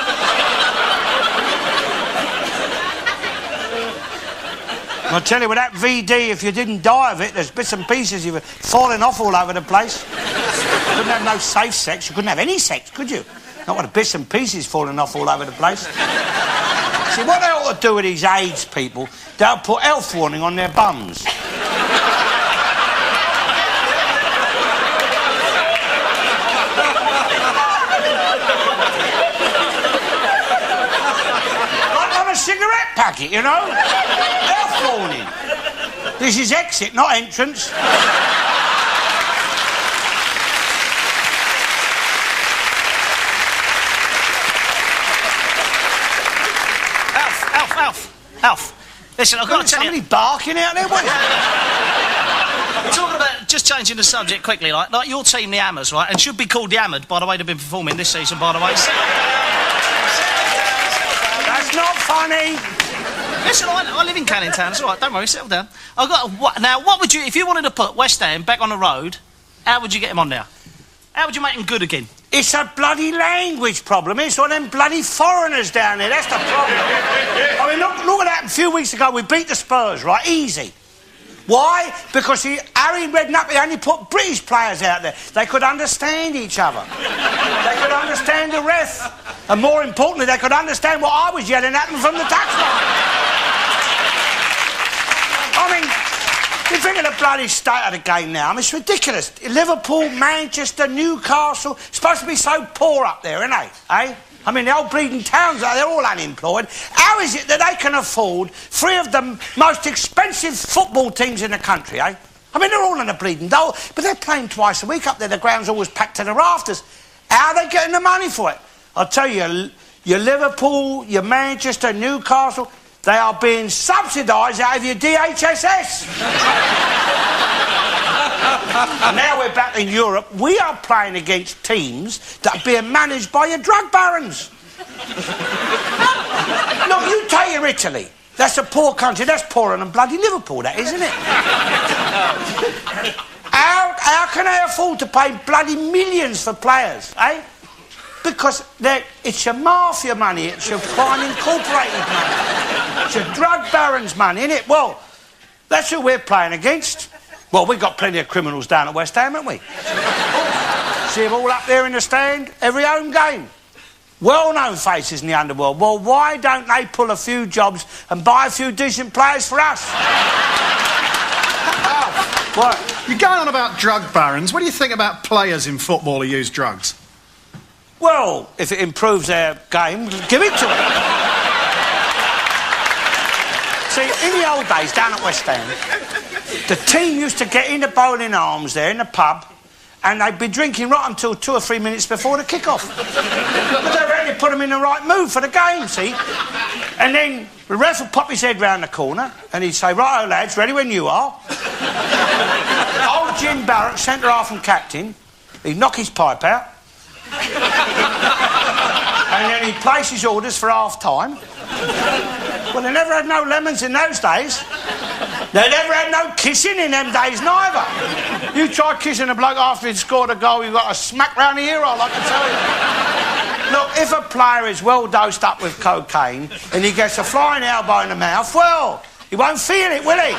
And I'll tell you, with that VD, if you didn't die of it, there's bits and pieces you were falling off all over the place. You couldn't have no safe sex. You couldn't have any sex, could you? Not with the bits and pieces falling off all over the place. See, what they ought to do with these AIDS people, they'll put health warning on their bums. Like on a cigarette packet, you know? Health warning. This is exit, not entrance. Alf, listen, I've got to tell you... Somebody barking out there? What? We're talking about just changing the subject quickly, like your team, the Hammers, right? And should be called the Hammered, by the way, they've been performing this season, by the way. That's not funny. Listen, I live in Canning Town, it's all right, don't worry, settle down. Now, what would you... If you wanted to put West Ham back on the road, how would you get him on now? How would you make him good again? It's a bloody language problem. It's all them bloody foreigners down there. That's the problem. I mean, look at that. A few weeks ago, we beat the Spurs, right? Easy. Why? Because Harry Redknapp only put British players out there. They could understand each other. They could understand the ref. And more importantly, they could understand what I was yelling at them from the touchline. I mean... You think of the bloody state of the game now. I mean, it's ridiculous. Liverpool, Manchester, Newcastle, supposed to be so poor up there, aren't they? Eh? I mean, the old bleeding towns, they're all unemployed. How is it that they can afford 3 of the most expensive football teams in the country, eh? I mean, they're all in a bleeding dole, but they're playing twice a week up there. The ground's always packed to the rafters. How are they getting the money for it? I'll tell you, your Liverpool, your Manchester, Newcastle... They are being subsidised out of your DHSS. And now we're back in Europe. We are playing against teams that are being managed by your drug barons. Look, you take your Italy. That's a poor country. That's poorer than bloody Liverpool, that, isn't it? How can they afford to pay bloody millions for players, eh? Because it's your mafia money, it's your crime incorporated money, it's your drug barons' money, innit? Well, that's who we're playing against. Well, we've got plenty of criminals down at West Ham, haven't we? See them all up there in the stand, every home game. Well-known faces in the underworld. Well, why don't they pull a few jobs and buy a few decent players for us? What? You're going on about drug barons. What do you think about players in football who use drugs? Well, if it improves their game, give it to them. See, in the old days, down at West Ham, the team used to get in the Bowling Arms there, in the pub, and they'd be drinking right until 2 or 3 minutes before the kick-off. But they really put them in the right mood for the game, see? And then the ref would pop his head round the corner, and he'd say, "Righto, lads, ready when you are." Old Jim Barrett, centre-half and captain, he'd knock his pipe out, and then he'd place his orders for half-time. Well, they never had no lemons in those days. They never had no kissing in them days, neither. You try kissing a bloke after he'd scored a goal, you've got a smack round the ear hole, I can tell you. Look, if a player is well dosed up with cocaine and he gets a flying elbow in the mouth, well, he won't feel it, will he?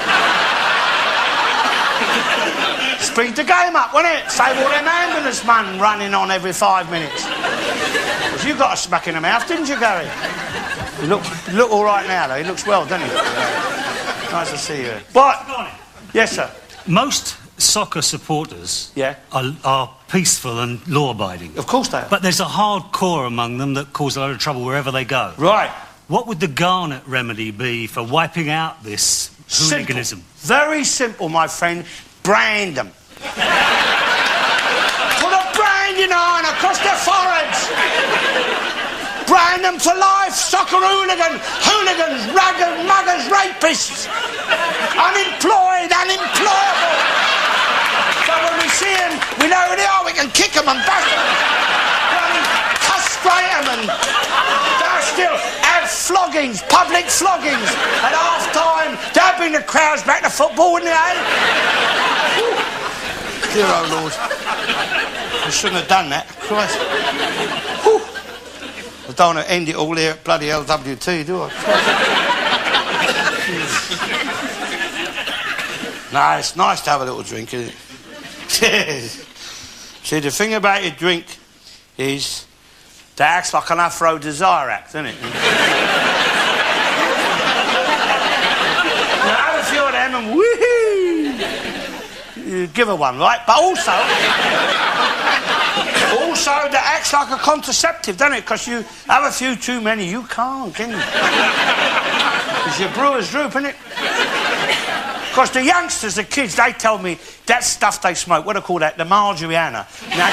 Speed the game up, won't it? Save all them ambulance men running on every 5 minutes. Because you got a smack in the mouth, didn't you, Gary? You look all right now, though. He looks well, doesn't he? Nice to see you. What? Yes, sir. Most soccer supporters are peaceful and law-abiding. Of course they are. But there's a hardcore among them that cause a lot of trouble wherever they go. Right. What would the Garnett remedy be for wiping out this hooliganism? Simple. Very simple, my friend. Brand them. Put a branding iron across their foreheads. Brand them for life. Soccer hooligans, raggers, muggers, rapists. Unemployed, unemployable. So when we see them, we know who they are. We can kick them and bash them. Castrate them and still have floggings, public floggings. At half-time, they'll bring the crowds back to football, wouldn't they, eh? Dear old Lord. I shouldn't have done that. Christ. Whew. I don't want to end it all here at bloody LWT, do I? No, it's nice to have a little drink, isn't it? See, the thing about your drink is that acts like an aphrodisiac, doesn't it? Now, have a few of them and woohoo! You give her one, right? But also that acts like a contraceptive, doesn't it? Because you have a few too many, you can't, can you? It's your brewer's droop, isn't it? Because the youngsters, the kids, they tell me that stuff they smoke, what do they call that? The marijuana. Now,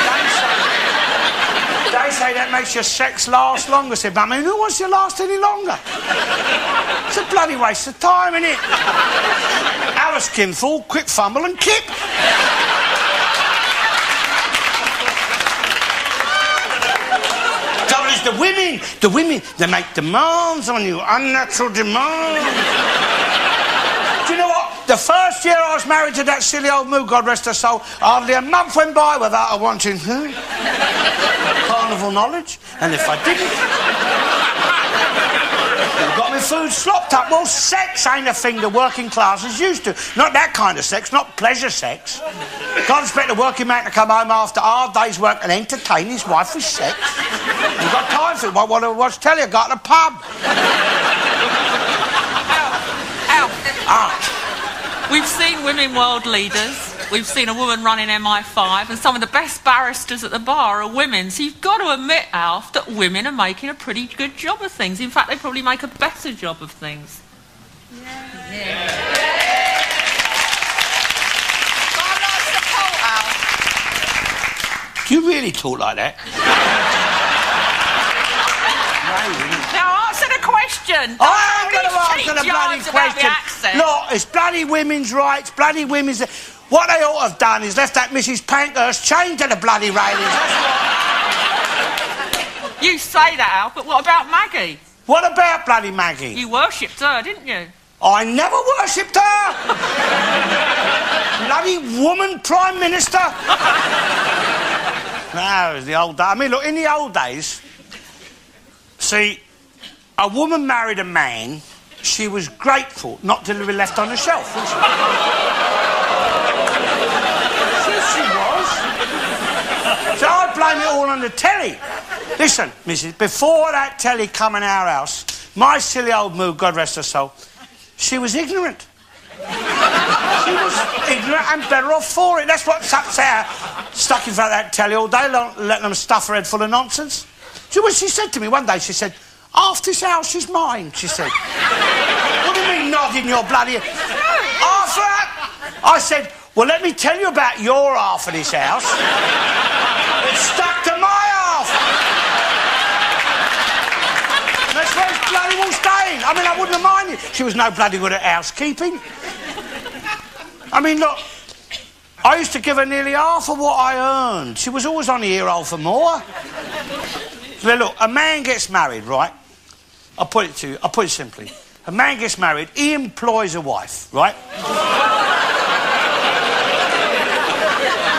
they say that makes your sex last longer. I said, but I mean, who wants to last any longer? It's a bloody waste of time, isn't it? Have a skinful, quick fumble and kip. Trouble is the women, they make demands on you, unnatural demands. Do you know what? The first year I was married to that silly old moo, God rest her soul, hardly a month went by without her wanting carnival knowledge. And if I didn't, I got my food slopped up. Well, sex ain't a thing the working classes used to. Not that kind of sex, not pleasure sex. Can't expect a working man to come home after a hard day's work and entertain his wife with sex. You've got time for it. What want to watch telly? I got in a pub. We've seen women world leaders. We've seen a woman running MI5, and some of the best barristers at the bar are women. So you've got to admit, Alf, that women are making a pretty good job of things. In fact, they probably make a better job of things. Do you really talk like that? Now answer the question. I am going to answer the bloody question. Look, it's bloody women's rights, bloody women's... What they ought to have done is left that Mrs. Pankhurst chained to the bloody railings. You say that, Alf, but what about Maggie? What about bloody Maggie? You worshipped her, didn't you? I never worshipped her! bloody woman Prime Minister? No, it was the old days. I mean, look, in the old days, see, a woman married a man, she was grateful not to be left on the shelf, wasn't she? She was. So I blame it all on the telly. Listen, Mrs., before that telly come in our house, my silly old moo, God rest her soul, she was ignorant. She was ignorant and better off for it. That's what sucks her stuck in front of that telly all day, letting them stuff her head full of nonsense. Do you know what she said to me one day? She said, "Half this house is mine," she said. What do you mean nodding your bloody... Half that? I said, "Well, let me tell you about your half of this house. It's stuck to my half." That's where it's bloody well staying. I mean, I wouldn't have minded. She was no bloody good at housekeeping. I mean, look, I used to give her nearly half of what I earned. She was always on the ear hole for more. So, look, a man gets married, right? I'll put it simply. A man gets married, he employs a wife, right?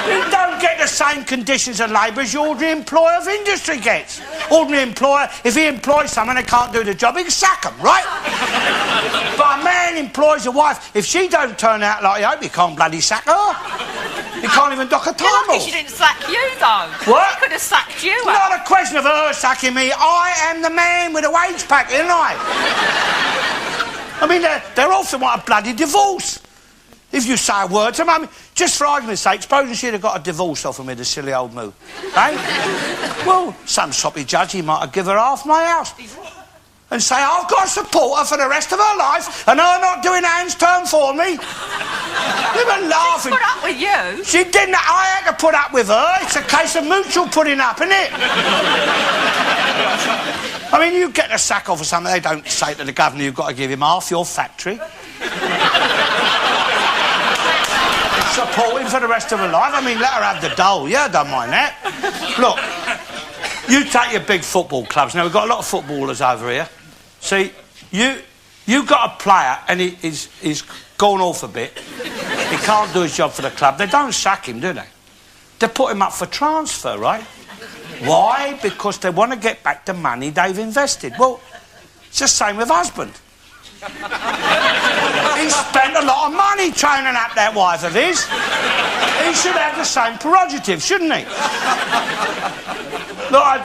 He don't get the same conditions of labour as your ordinary employer of industry gets. Ordinary employer, if he employs someone that can't do the job, he can sack them, right? But a man employs a wife. If she don't turn out like you hope, he can't bloody sack her. He can't even dock a time You're lucky off. she didn't sack you, though. What? She could have sacked you. Not a question of her sacking me. I am the man with a wage packet, isn't I? I mean, they're often want a bloody divorce. If you say a word to them, I mean, just for argument's sake, supposing she'd have got a divorce off of me, the silly old moo. Eh? Well, some soppy judge, he might have given her half my house. And say, I've got to support her for the rest of her life, and her not doing Anne's turn for me. You were laughing. She put up with you. She didn't. I had to put up with her. It's a case of mutual putting up, isn't it? I mean, you get a sack off or something, they don't say to the governor you've got to give him half your factory. Support him for the rest of her life. I mean, let her have the dole. Yeah, I don't mind that. Look, you take your big football clubs. Now, we've got a lot of footballers over here. See, you got a player and he's gone off a bit. He can't do his job for the club. They don't sack him, do they? They put him up for transfer, right? Why? Because they want to get back the money they've invested. Well, it's the same with husband. He spent a lot of money training up that wife of his. He should have the same prerogative, shouldn't he? Look,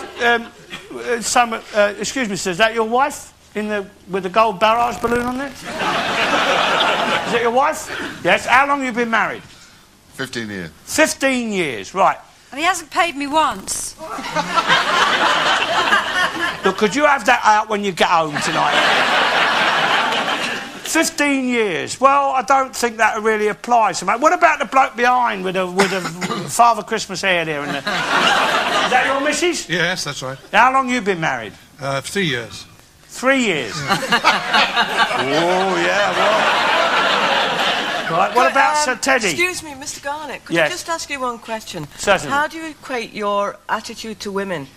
excuse me, sir, is that your wife with the gold barrage balloon on there? Is it your wife? Yes. How long have you been married? 15 years. 15 years, right. And he hasn't paid me once. Look, could you have that out when you get home tonight? 15 years. Well, I don't think that really applies to me. What about the bloke behind with a Father Christmas hair there? Is that your missus? Yes, that's right. How long you been married? 3 years. 3 years? Oh, yeah, well... Right, what about Sir Teddy? Excuse me, Mr. Garnett, could Yes. I just ask you one question? Certainly. How do you equate your attitude to women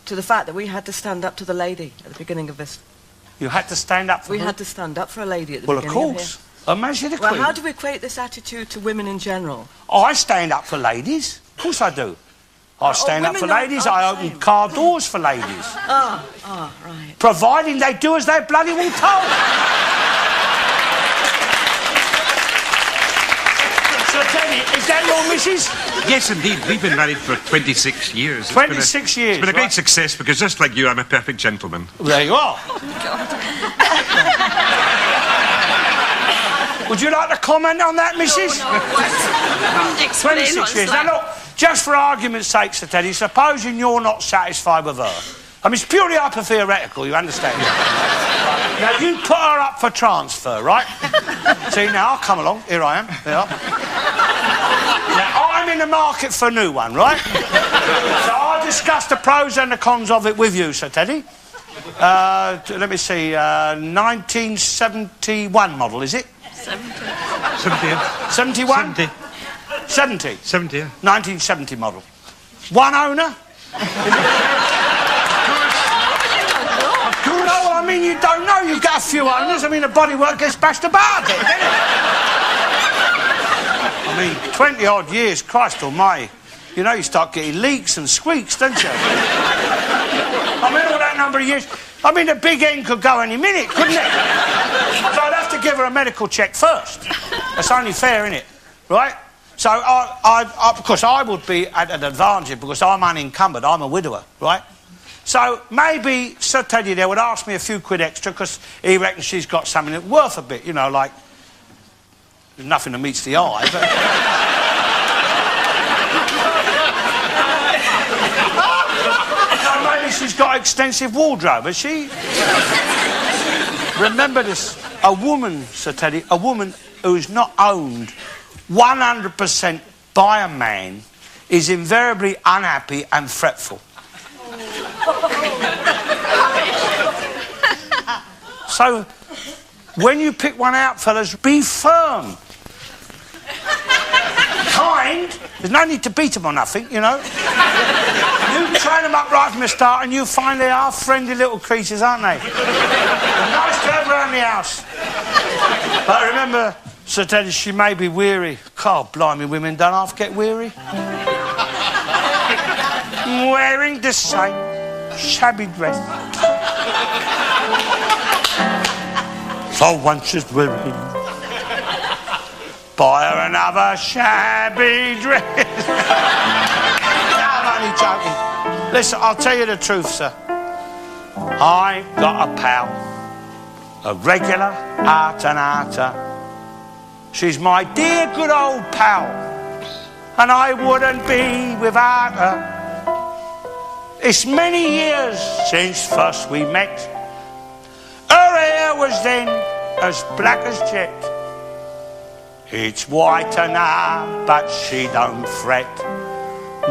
to the fact that we had to stand up to the lady at the beginning of this? You had to stand up for We who? had to stand up for a lady at the Well, of beginning course. here. Imagine the Well, Queen. how do we equate this attitude to women in general? I stand up for ladies. Of course I do. I stand up for women ladies. aren't I the open same. car doors for ladies. Right. Providing they do as they're bloody well told. So tell me, is that your missus? Yes, indeed. We've been married for 26 years. It's 26 years, It's been a great right. success because just like you, I'm a perfect gentleman. There you are. Would you like to comment on that, missus? 26 years. Now, look, just for argument's sake, Sir Teddy, supposing you're not satisfied with her. I mean, it's purely hyper-theoretical, you understand? Now, you put her up for transfer, right? See, now, I'll come along. Here I am. There. Now, I'm in the market for a new one, right? So I'll discuss the pros and the cons of it with you, Sir Teddy. Let me see, 1971 model, is it? 70. 71? 70. 70? 70, yeah. 1970 model. One owner? No, I mean, you don't know. You get a few owners. I mean, the bodywork gets bashed about it, doesn't it? I I mean, 20-odd years, Christ almighty. You know, you start getting leaks and squeaks, don't you? I mean, all that number of years. I mean, the big end could go any minute, couldn't it? So I'd have to give her a medical check first. That's only fair, isn't it? Right? So, of course, I would be at an advantage because I'm unencumbered. I'm a widower, right? So maybe Sir Teddy there would ask me a few quid extra because he reckons she's got something that's worth a bit, you know, like... There's nothing that meets the eye, but... Maybe she's got extensive wardrobe, has she? Remember this, a woman, Sir Teddy, a woman who's not owned 100% by a man is invariably unhappy and fretful. So, when you pick one out, fellas, be firm. Kind. There's no need to beat them or nothing, you know. You train them up right from the start and you find they are friendly little creatures, aren't they? Nice to have around the house. But remember, Sir Teddy, she may be weary. God, blimey, women don't half get weary. Wearing the same shabby dress. So once she's weary, buy her another shabby dress. No, I'm only joking. Listen, I'll tell you the truth, sir. I got a pal, a regular art and arter. She's my dear good old pal, and I wouldn't be without her. It's many years since first we met. Her hair was then as black as jet. It's whiter now, but she don't fret.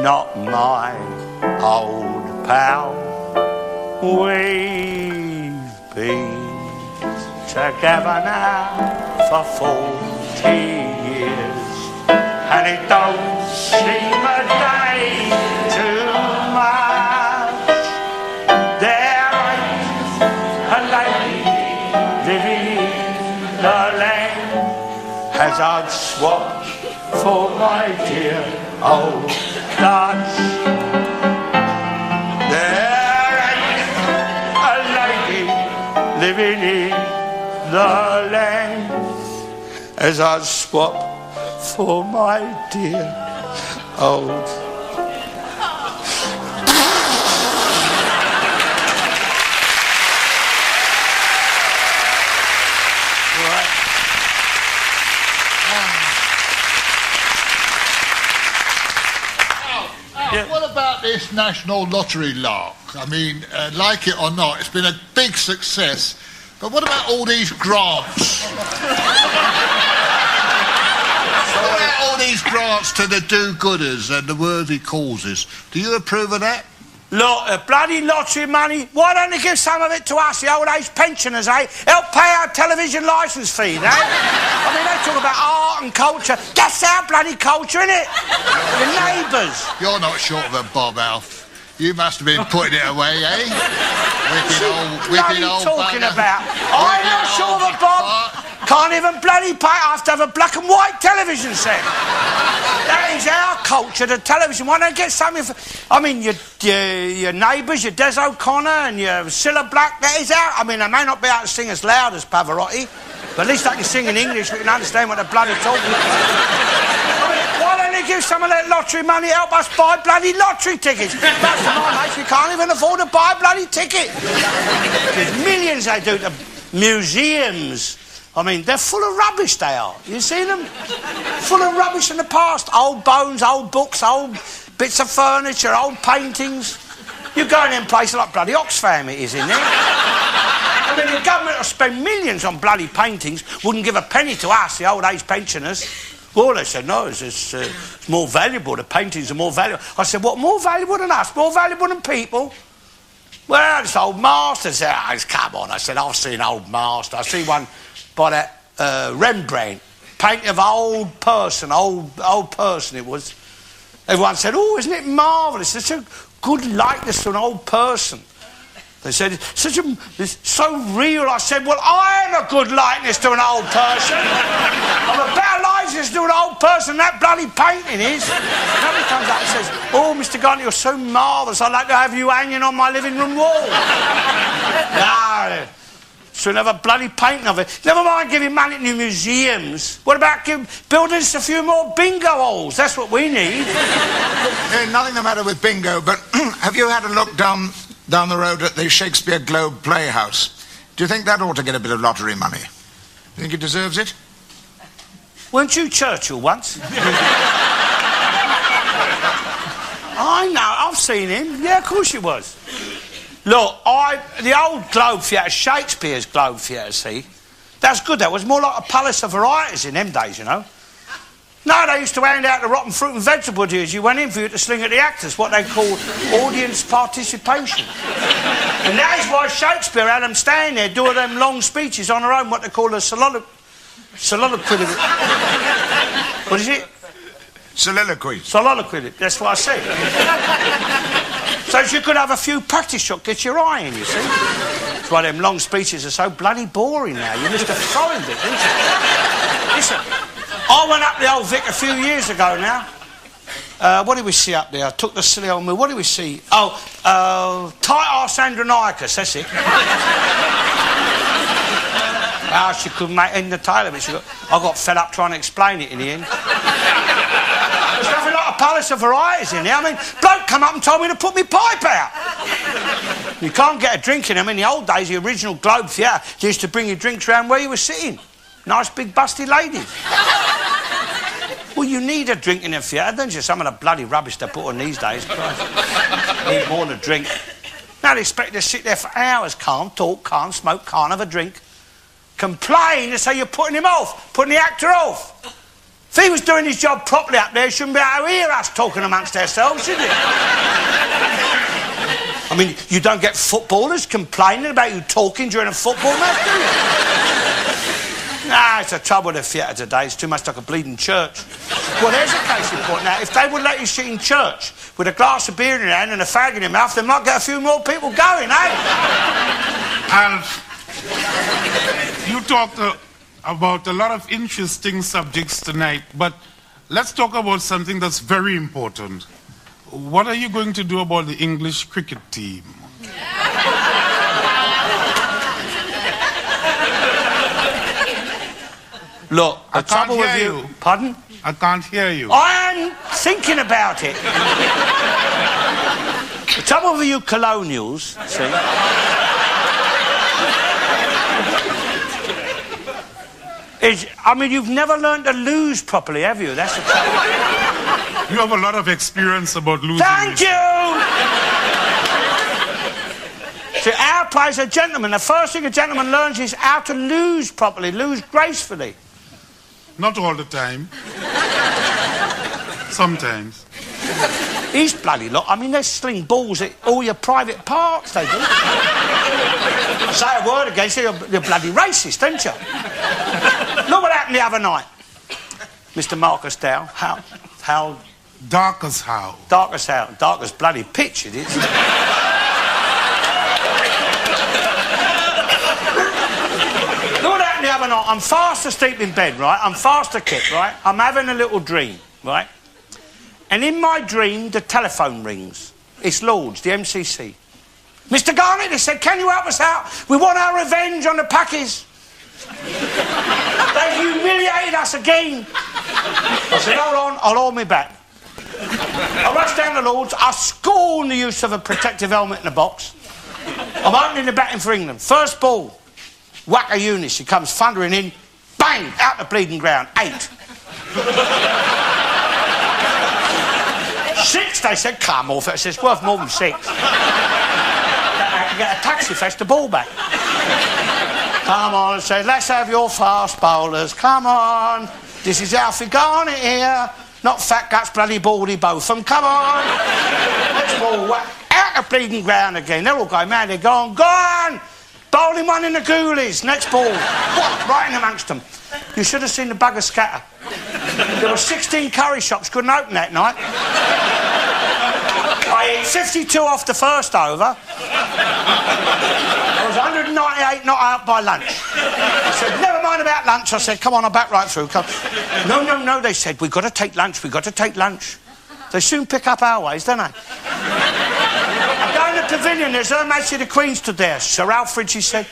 Not my old pal. We've been together now for 40 years, and it don't seem a day too much. There ain't a lady living in the land as I'd swap for my dear old Dutch. There ain't a lady living in the land as I'd swap for my dear old. What about this national lottery lark? I mean, like it or not, it's been a big success. But what about all these grants? What about all these grants to the do-gooders and the worthy causes? Do you approve of that? Look, bloody lottery money, why don't they give some of it to us, the old age pensioners, eh? Help pay our television licence fee, eh? I mean, they talk about art and culture. That's our bloody culture, innit? Your neighbours. You're not short of a bob, Alf. You must have been putting it away, eh? Wicked old talking bugger. about? I'm not short of a bob. Can't even bloody pay. I have to have a black and white television set. That is our culture, the television. Why don't get something for... I mean, your neighbours, your Des O'Connor and your Cilla Black, that is our... I mean, they may not be able to sing as loud as Pavarotti, but at least they can sing in English. We can understand what they're bloody talking about. I mean, why don't they give some of that lottery money to help us buy bloody lottery tickets? Most of my mates, we can't even afford to buy a bloody ticket. There's millions they do to museums. I mean, they're full of rubbish, they are. You see them? Full of rubbish in the past. Old bones, old books, old bits of furniture, old paintings. You go in them places like bloody Oxfam it is in there. I mean, the government will spend millions on bloody paintings, wouldn't give a penny to us, the old age pensioners. Well, they said, no, it's more valuable. The paintings are more valuable. I said, what, more valuable than us? More valuable than people? Well, it's old masters. Come on. I said, I've seen old masters. I see one by that Rembrandt, painting of an old person it was. Everyone said, oh, isn't it marvellous? It's such a good likeness to an old person. They said, it's so real. I said, well, I am a good likeness to an old person. I'm a better likeness just do an old person that bloody painting is. Nobody comes up and says, oh, Mr. Garnett, you're so marvellous. I'd like to have you hanging on my living room wall. No. So have a bloody painting of it. Never mind giving money to museums. What about building us a few more bingo halls? That's what we need. Nothing the matter with bingo, but have you had a look down the road at the Shakespeare Globe Playhouse? Do you think that ought to get a bit of lottery money? You think it deserves it? Weren't you Churchill once? I know, I've seen him. Yeah, of course you was. Look, the old Globe Theatre, Shakespeare's Globe Theatre, see? That's good, that was more like a palace of varieties in them days, you know. No, they used to hand out the rotten fruit and vegetable as you went in for you to sling at the actors, what they call audience participation. And that is why Shakespeare had them stand there doing them long speeches on their own, what they call a soliloquy. What is it? Soliloquy. Soliloquy, that's what I said. So you could have a few practice shots, get your eye in, you see. That's why them long speeches are so bloody boring now. You missed a throwing bit, didn't you? Listen, I went up the old Vic a few years ago now. What did we see up there? I took the silly old move. What did we see? Oh, tight arse Andronicus, that's it. Ah, she couldn't make end the tail of it. I got fed up trying to explain it in the end. There's nothing like a palace of varieties in there. I mean, bloke come up and told me to put my pipe out. You can't get a drink in them. In the old days, the original Globe Theatre, they used to bring you drinks round where you were sitting. Nice big busty ladies. Well, you need a drink in a theatre, don't you? Some of the bloody rubbish they put on these days. Christ. Need more than a drink. Now they expect you to sit there for hours, can't talk, can't smoke, can't have a drink. Complain and say you're putting him off, putting the actor off. If he was doing his job properly up there, he shouldn't be able to hear us talking amongst ourselves, should he? I mean, you don't get footballers complaining about you talking during a football match, do you? Nah, it's the trouble with the theatre today. It's too much like a bleeding church. Well, there's a case in point now. If they would let you sit in church with a glass of beer in your hand and a fag in your mouth, they might get a few more people going, eh? Alf, you talked about a lot of interesting subjects tonight, but let's talk about something that's very important. What are you going to do about the English cricket team? Look, the trouble with you... Pardon? I can't hear you. I am thinking about it. The trouble with you colonials, see... I mean, you've never learned to lose properly, have you? That's the trouble. You have a lot of experience about losing. Thank you! See, our players are gentlemen. The first thing a gentleman learns is how to lose properly, lose gracefully. Not all the time. Sometimes. These bloody lot, I mean, they sling balls at all your private parts, they do. Say a word against you, you're bloody racist, aren't you? Look what happened the other night. Mr. Marcus Dow, how... Dark as how? Dark as how? Dark as bloody pitch, it is. Look what happened the other night. I'm fast asleep in bed, right? I'm fast asleep, right? I'm having a little dream, right? And in my dream, the telephone rings. It's Lords, the MCC. Mr. Garnett, they said, can you help us out? We want our revenge on the Packies. They've humiliated us again. I said, hold on, I'll hold me back. I rush down to Lords, I scorn the use of a protective helmet in the box. I'm opening the batting for England. First ball, whack a Eunice, she comes thundering in, bang, out the bleeding ground, 8. 6, they said, come off it. I said, it's worth more than 6. I can get a taxi fetch the ball back. Come on, I said, let's have your fast bowlers. Come on. This is Alf Garnett here. Not fat guts, bloody baldy, both of them. Come on. Next ball, out the bleeding ground again. They're all going mad. They're gone. Bowling one in the ghoulies. Next ball. What? Right in amongst them. You should have seen the bugger scatter. There were 16 curry shops couldn't open that night. I ate 52 off the first over. I was 198 not out by lunch. I said, never mind mind about lunch? I said, come on, I'll back right through. Come. No, they said, we've got to take lunch, we've got to take lunch. They soon pick up our ways, don't they? I go in the pavilion, there's Her Majesty the Queen stood there. Sir Alfred, she said.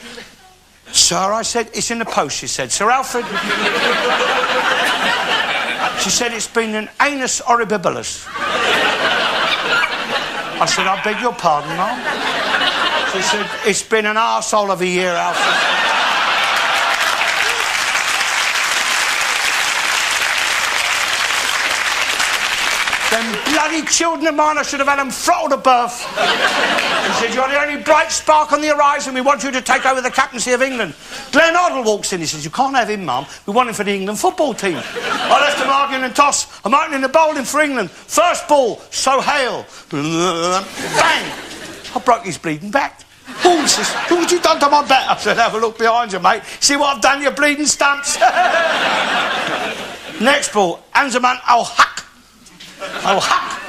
Sir, I said, it's in the post, she said. Sir Alfred. She said, it's been an anus horribilis. I said, I beg your pardon, ma'am. She said, it's been an arsehole of a year, Alfred. Them bloody children of mine, I should have had them throttled to birth. He said, you're the only bright spark on the horizon. We want you to take over the captaincy of England. Glenn Hoddle walks in. He says, you can't have him, mum. We want him for the England football team. I left him arguing and toss. I'm opening the bowling for England. First ball, so hail. Bang! I broke his bleeding back. Oh, he says, what have you done to my bat? I said, have a look behind you, mate. See what I've done, you bleeding stumps. Next ball, Anzaman al-Haq. Oh, ha!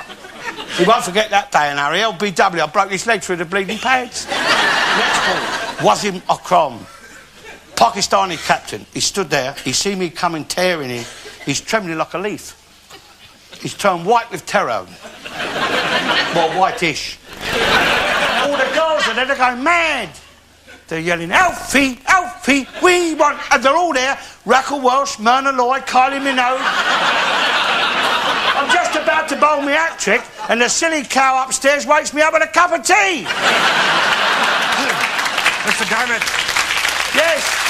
You won't forget that day in Harry LBW. I broke his leg through the bleeding pads. Next ball, Wasim Akram, Pakistani captain. He stood there. He see me coming tearing in. He's trembling like a leaf. He's turned white with terror. Well, whitish. All the girls are there. They're going mad. They're yelling, Alfie, Alfie, we want... And they're all there. Rackle Welsh, Myrna Lloyd, Kylie Minogue. I'm just about to bowl my hat-trick, and the silly cow upstairs wakes me up with a cup of tea. Mr. Garnett. Yes.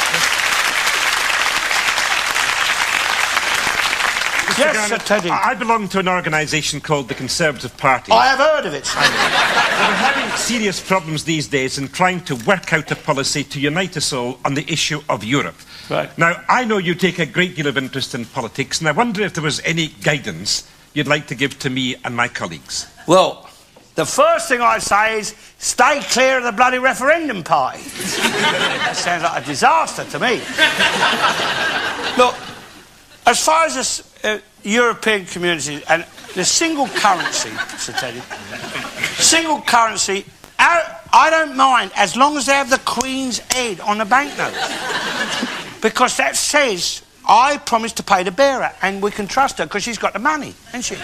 Yes, Sir Teddy. I belong to an organisation called the Conservative Party. I have heard of it, sir. We're having serious problems these days in trying to work out a policy to unite us all on the issue of Europe. Right. Now, I know you take a great deal of interest in politics, and I wonder if there was any guidance you'd like to give to me and my colleagues. Well, the first thing I say is stay clear of the bloody referendum party. That sounds like a disaster to me. Look, as far as the European community and the single currency, Sir Teddy, single currency, I don't mind as long as they have the Queen's head on the banknotes. Because that says I promise to pay the bearer, and we can trust her because she's got the money, hasn't she?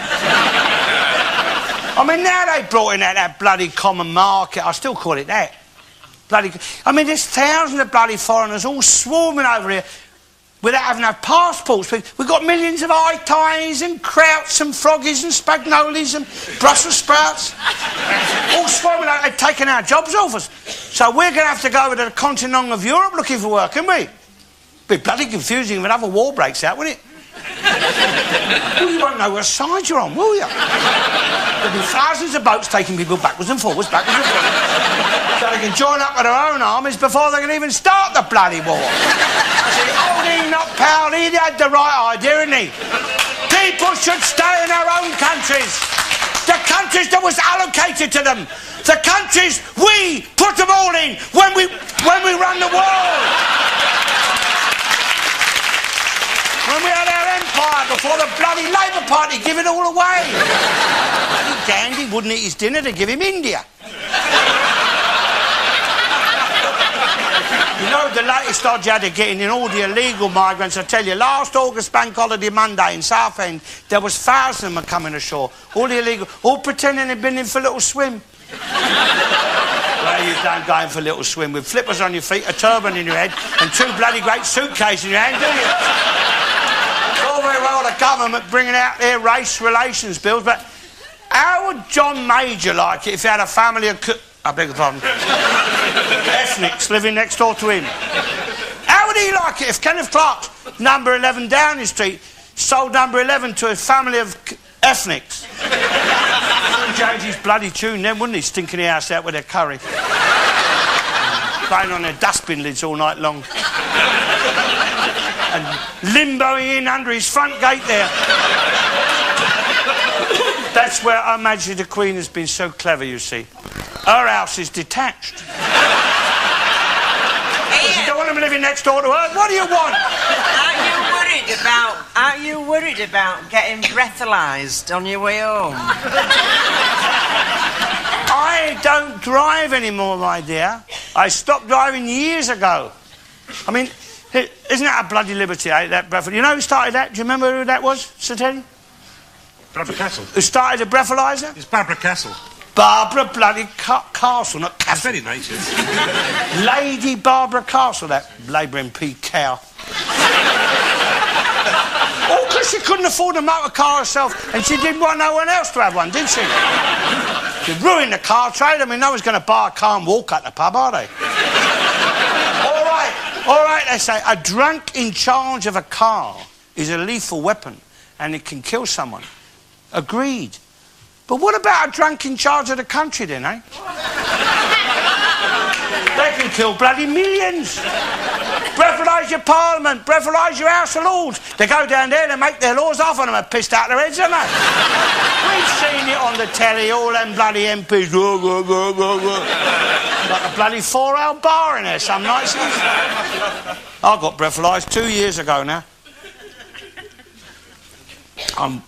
I mean, now they brought in that bloody common market. I still call it that. Bloody. I mean, there's thousands of bloody foreigners all swarming over here without having no passports. We've got millions of high-ties and krauts and froggies and spagnolies and Brussels sprouts. All swarming like they're taking our jobs off us. So we're going to have to go over to the continent of Europe looking for work, aren't we? Be bloody confusing if another war breaks out, wouldn't it? Well, you won't know what side you're on, will you? There'll be thousands of boats taking people backwards and forwards, so they can join up with their own armies before they can even start the bloody war. See, old Enoch Powell, he had the right idea, didn't he? People should stay in their own countries. The countries that was allocated to them. The countries we put them all in when we run the world. When we had our empire before the bloody Labour Party give it all away. Bloody Gandhi wouldn't eat his dinner to give him India. You know, the latest dodge had of getting in all the illegal migrants, I tell you, last August bank holiday Monday in Southend, there was thousands of them coming ashore, all the illegal, all pretending they'd been in for a little swim. Well, you don't go in for a little swim with flippers on your feet, a turban in your head, and two bloody great suitcases in your hand, do you? All very well the government bringing out their race relations bills, but how would John Major like it if he had a family of... I beg your pardon. Ethnics living next door to him? How would he like it if Kenneth Clark's number 11 Downing Street sold number 11 to a family of ethnics? He'd change his bloody tune then, wouldn't he? Stinking the house out with their curry. Playing on their dustbin lids all night long. And limboing in under his front gate there. That's where Her Majesty the Queen has been so clever, you see. Her house is detached. You don't want them living next door to her. What do you want? Aren't you worried about getting breathalyzed on your way home? I don't drive anymore, my dear. I stopped driving years ago. I mean, Isn't that a bloody liberty, eh, that breathalyzer? You know who started that? Do you remember who that was, Sir Teddy? Barbara Castle. Who started a breathalyzer? It's Barbara Castle. Barbara bloody Castle, not Castle. That's very nice, yes. Lady Barbara Castle, that Labour MP cow. All because she couldn't afford a motor car herself, and she didn't want no one else to have one, did she? She ruined the car trade. I mean, no one's going to buy a car and walk at the pub, are they? All right, they say, a drunk in charge of a car is a lethal weapon, and it can kill someone. Agreed. But what about a drunk in charge of the country then, eh? They can kill bloody millions. Breathalyse your parliament, breathalyse your House of Lords. They go down there, they make their laws, half of them are pissed out their heads, aren't they? We've seen it on the telly, all them bloody MPs. Like a bloody 4-hour bar in there some nights. I got breathalyzed 2 years ago now. I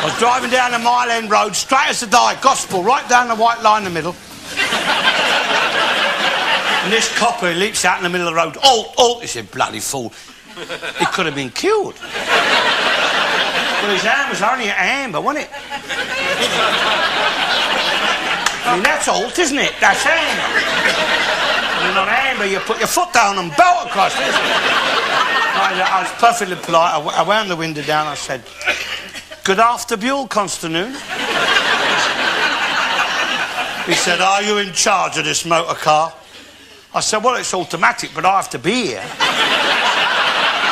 was driving down the Mile End Road, straight as the die, gospel, right down the white line in the middle. And this copper leaps out in the middle of the road. He said, bloody fool. He could have been killed. Well, his hand was only an amber, wasn't it? I mean, that's alt, isn't it? That's amber. And on amber, you put your foot down and belt across, isn't it? I was perfectly polite. I wound the window down. I said, good afternoon, Constantine. He said, are you in charge of this motor car? I said, well, it's automatic, but I have to be here.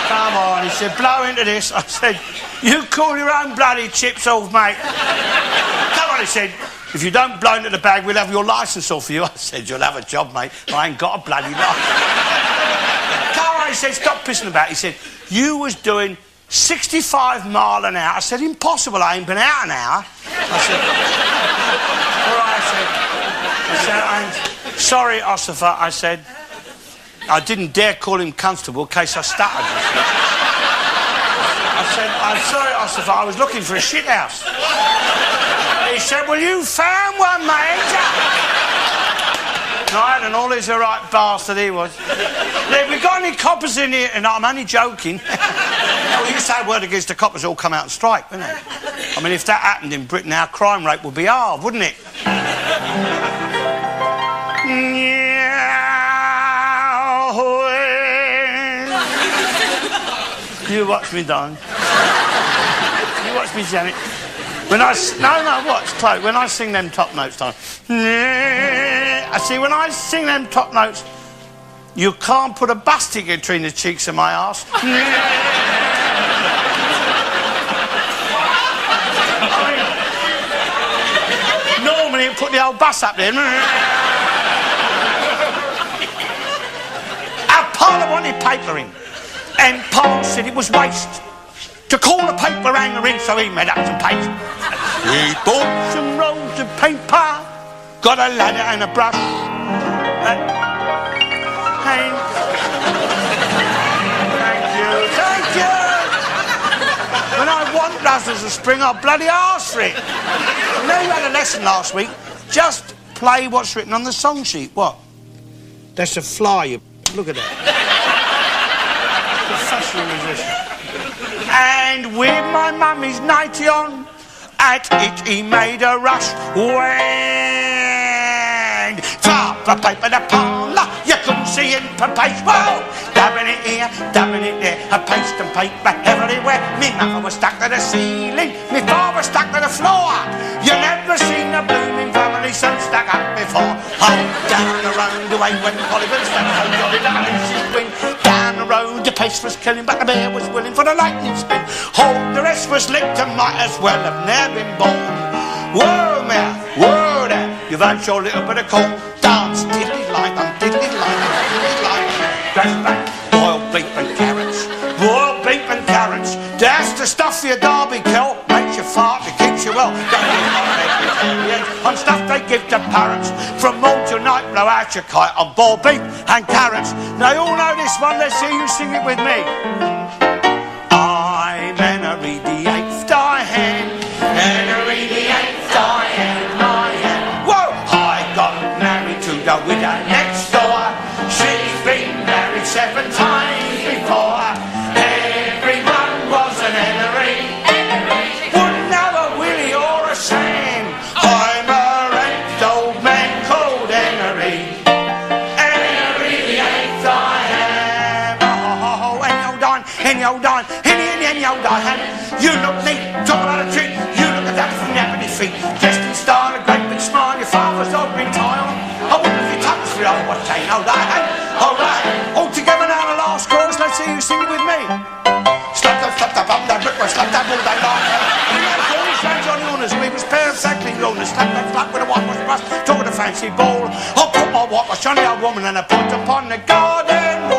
Come on, he said, blow into this. I said, you call your own bloody chips off, mate. Come on, he said, if you don't blow into the bag, we'll have your licence off you. I said, you'll have a job, mate. I ain't got a bloody licence. Come on, he said, stop pissing about. He said, you was doing 65 mile an hour. I said, impossible, I ain't been out an hour. I said, all right, I said, I'm sorry, Ossifer. I said, I didn't dare call him constable in case I stuttered. I said, I'm sorry, Ossifer, I was looking for a shit house. He said, well, you found one, mate. Right, and all is a right bastard he was. Have we got any coppers in here? And I'm only joking. Well, you say a word against the coppers, all come out and strike, wouldn't it? I mean, if that happened in Britain, our crime rate would be halved, wouldn't it? You watch me, darling. You watch me, Janet. When I... No, watch, Chloe. When I sing them top notes, darling. I see, when I sing them top notes, you can't put a basket between the cheeks of my arse. Normally, you put the old bus up there. Our parlour wanted papering, and Paul said it was waste to call the paper hanger in, so he made up some paste. He bought some rolls of paper, got a ladder and a brush, and thank you. When I want Russell's of Spring, I'll bloody ask for it. I know you had a lesson last week. Just play what's written on the song sheet. What? That's a fly. You look at that. Professional musician. And with my mummy's nightie on, at it he made a rush. When top a paper the parlour, you couldn't see him per page. Whoa! Dabbing it here, dabbing it there, a paste and paper everywhere. Me mother was stuck to the ceiling, me father was stuck to the floor. You never seen a blooming family so stuck up before. Oh, down the road the way when Hollywood stuck so jolly the Malaysian win. Down the road the pace was killing, but the bear was willing for the lightning spin. Oh, the rest was licked and might as well have never been born. Whoa, man, whoa there, you've had your little bit of cold. Dance, diddly-line, diddly-line, diddly-line. Dress back, boiled beef and carrots. Boiled beef and carrots. That's the stuff for your derby kill. Makes you fart, it keeps you well. On stuff they give to parrots. From morn till night, blow out your kite on boiled beef and carrots. Now you all know this one, let's see you sing it with me. I'm Henry the Eighth, I am Henry the Eighth, I am. Whoa! I got married to the widow next door. She's been 7 times before. Everyone was an Henry. Wouldn't have a Willie or a Sam. I'm a ranked old man called Henry. Henry the Eighth I am. Oh, and you'll dine, and you'll dine, and you'll dine. You look neat, talk about a treat. You look at that from napping your feet. Dressed in style, a great big smile. Your father's old big tie on. I wonder if you touch for your old what they know that. All right, all together now the last chorus. Let's see you sing it with me. Slap that bum, that brickwork, slap that all day long. We had all these fans on the honours. We was pair of exactly loners. Slap that flat with a whitewash brush. Talk with a fancy ball. I'll put my whitewash on the old woman and I put upon the garden wall.